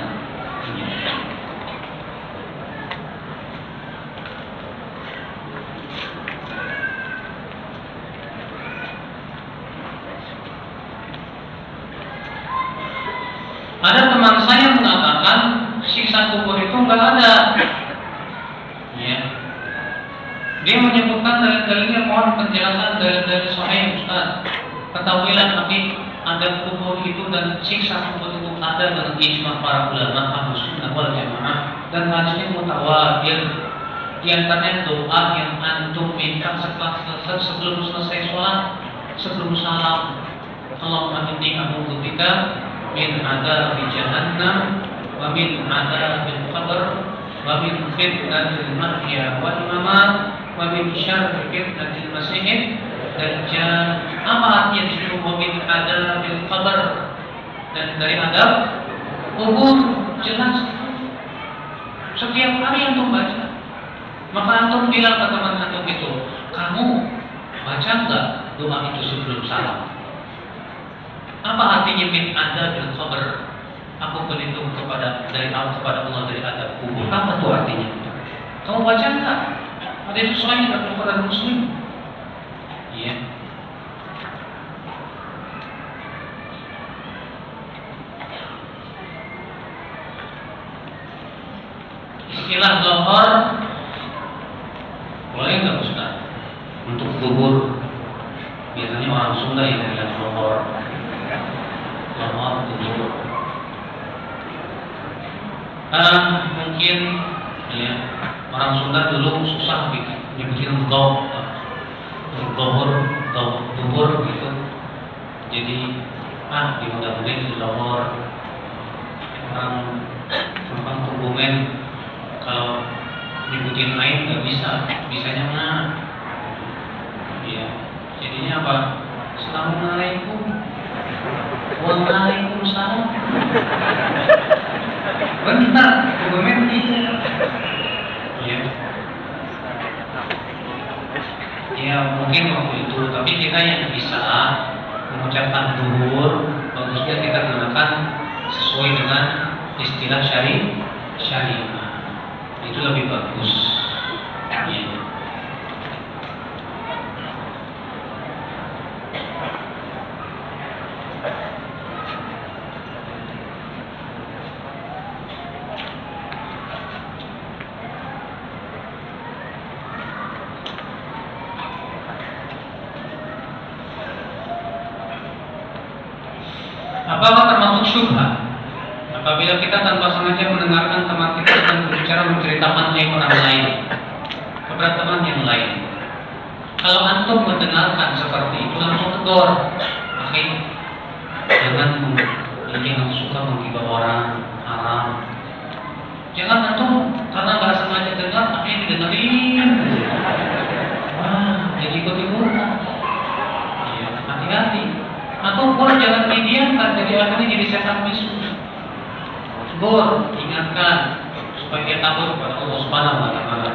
Ada teman saya mengatakan siksa kubur itu enggak ada. Ya. Dia menyebutkan dalil-dalilnya, mohon penjelasan dalil-dalil sahih Ustaz. Ketahuilah tapi ada kubur itu dan siksa kubur itu ada dengan ijma para ulama Ahlus Sunnah wal Jamaah dan hadisnya mutawatir. Di antaranya doa yang antum minta sebelum selesai sholat, sebelum salam. Allahumma inni a'udzubika min adzabi jahannam wa min adzabil qabr wa min fitnatil mahya wal mamat wa min syarri fitnatil masih dajjal. Apa artinya di situ wa min adzabil qabr? Dan dari adab kubur, jelas. Setiap hari antum baca. Maka antum bilang ke teman antum itu, kamu baca enggak doa itu sebelum salam? Apa artinya min adzabil qabr? Aku berlindung dari Allah dari adab kubur. Apa itu artinya? Kamu baca enggak? Ada itu soalnya dalam Al-Quran Muslim. Iya. Istilah lohor boleh nggak Ustaz? Untuk kubur biasanya orang Sunda yang bilang lohor. Kubur. Mungkin ya, orang Sunda dulu susah bikin kubur gitu. Jadi dimudah-mudahan di lohor. Orang Kebumen kalau nyebutin lain nggak bisa, bisanya mana? Ya, jadinya apa? Assalamualaikum. Waalaikumsalam. Bentar, Kebumen gitu. Ya. Ya mungkin waktu itu, tapi kita yang bisa mengucapkan duhur, bagusnya kita gunakan sesuai dengan istilah syariah. Itu lebih bagus. Ya. Apakah termasuk syubhat apabila kita tanpa sengaja mendengarkan teman kita sedang berbicara menceritakan aib orang lain kepada teman yang lain? Kalau antum mendengarkan seperti itu langsung tegur, akhi, jangan suka menghibah orang haram. Jangan antum karena nggak sengaja dengar, akhirnya didengerin. Wah, jadi ikut-ikutan. Ya, hati-hati. Atau pun jangan didiamkan, jadi akhirnya jadi setan bisu. Tegur, ingatkan supaya dia takut kepada Allah Subhanahu wa Ta'ala.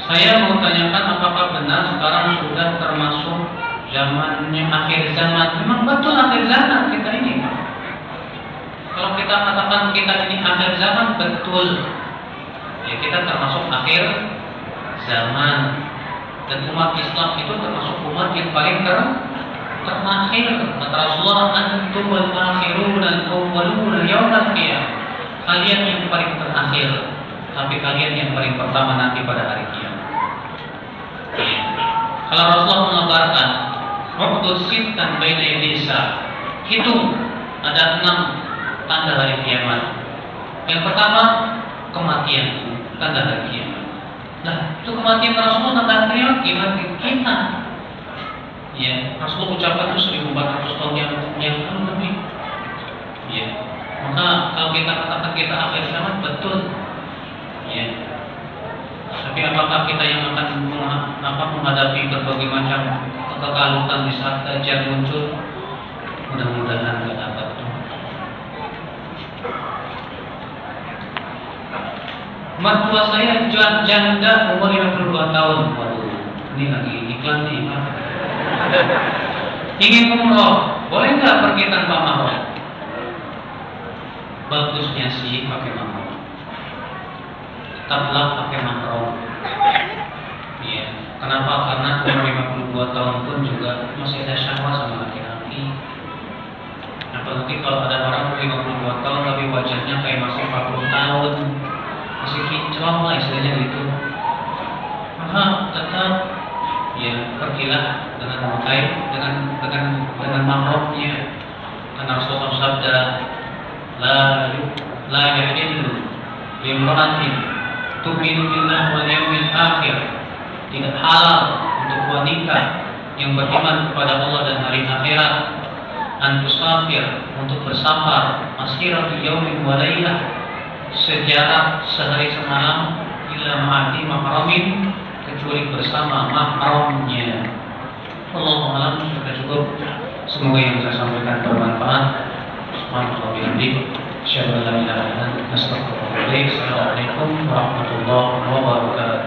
Saya mau tanyakan apakah benar sekarang sudah termasuk zamannya akhir zaman? Memang betul akhir zaman kita ini. Kalau kita katakan kita ini akhir zaman, betul. Ya, kita termasuk akhir zaman. Dan umat Islam itu termasuk umat yang paling terakhir. Kata Rasulullah, antum wal akhirun al-awwalun yaumal qiyamah. Kalian yang paling terakhir, tapi kalian yang paling pertama nanti pada hari kiamat. Kalau Rasulullah mengabarkan waktu sitan baina yadisa, hitung ada 6 tanda hari kiamat. Yang pertama, kematian, tanda hari kiamat. Nah, itu kematian Rasulullah tanda hari kiamat gimana kita? Ya, Rasulullah ucapkan itu 1400 tahun yang lalu lebih. Ya, maka kalau kita katakan kita akhir zaman, betul. Ya. Tapi apakah kita yang akan menghadapi berbagai macam kekekalutan di saat dajjal muncul? Mudah-mudahan tidak dapat. Mertua saya janda umur 52 tahun. Waduh, ini lagi iklan nih. Ingin umroh, boleh nggak pergi tanpa mahram? Bagusnya sih pakai mahram. Tetaplah pakai mahram. Iya. Kenapa? Karena umur 52 tahun pun juga masih ada syahwat sama laki-laki. Apalagi kalau ada orang 52 tahun tapi wajahnya kayak masih 40 tahun, masih kinclong lah istilahnya gitu. Maka tetap ya pergilah dengan memakai dengan mahramnya. Karena Rasulullah sabda, la yahillu limra'atin tu'minu billahi wal yawmil akhir. Tidak halal untuk wanita yang beriman kepada Allah dan hari akhirat an tusafir, untuk bersafar masiratu yaumin wa lailah, sejarak sehari semalam, illa ma'ati mahramin, kecuali bersama mahramnya. Allahu a'lam. Sudah cukup. Semoga yang saya sampaikan bermanfaat. Subhanallah wa bihamdihi, asyhadu an la ilaha illa anta, astaghfiruka wa atubu ilaik. Assalamualaikum warahmatullahi wabarakatuh.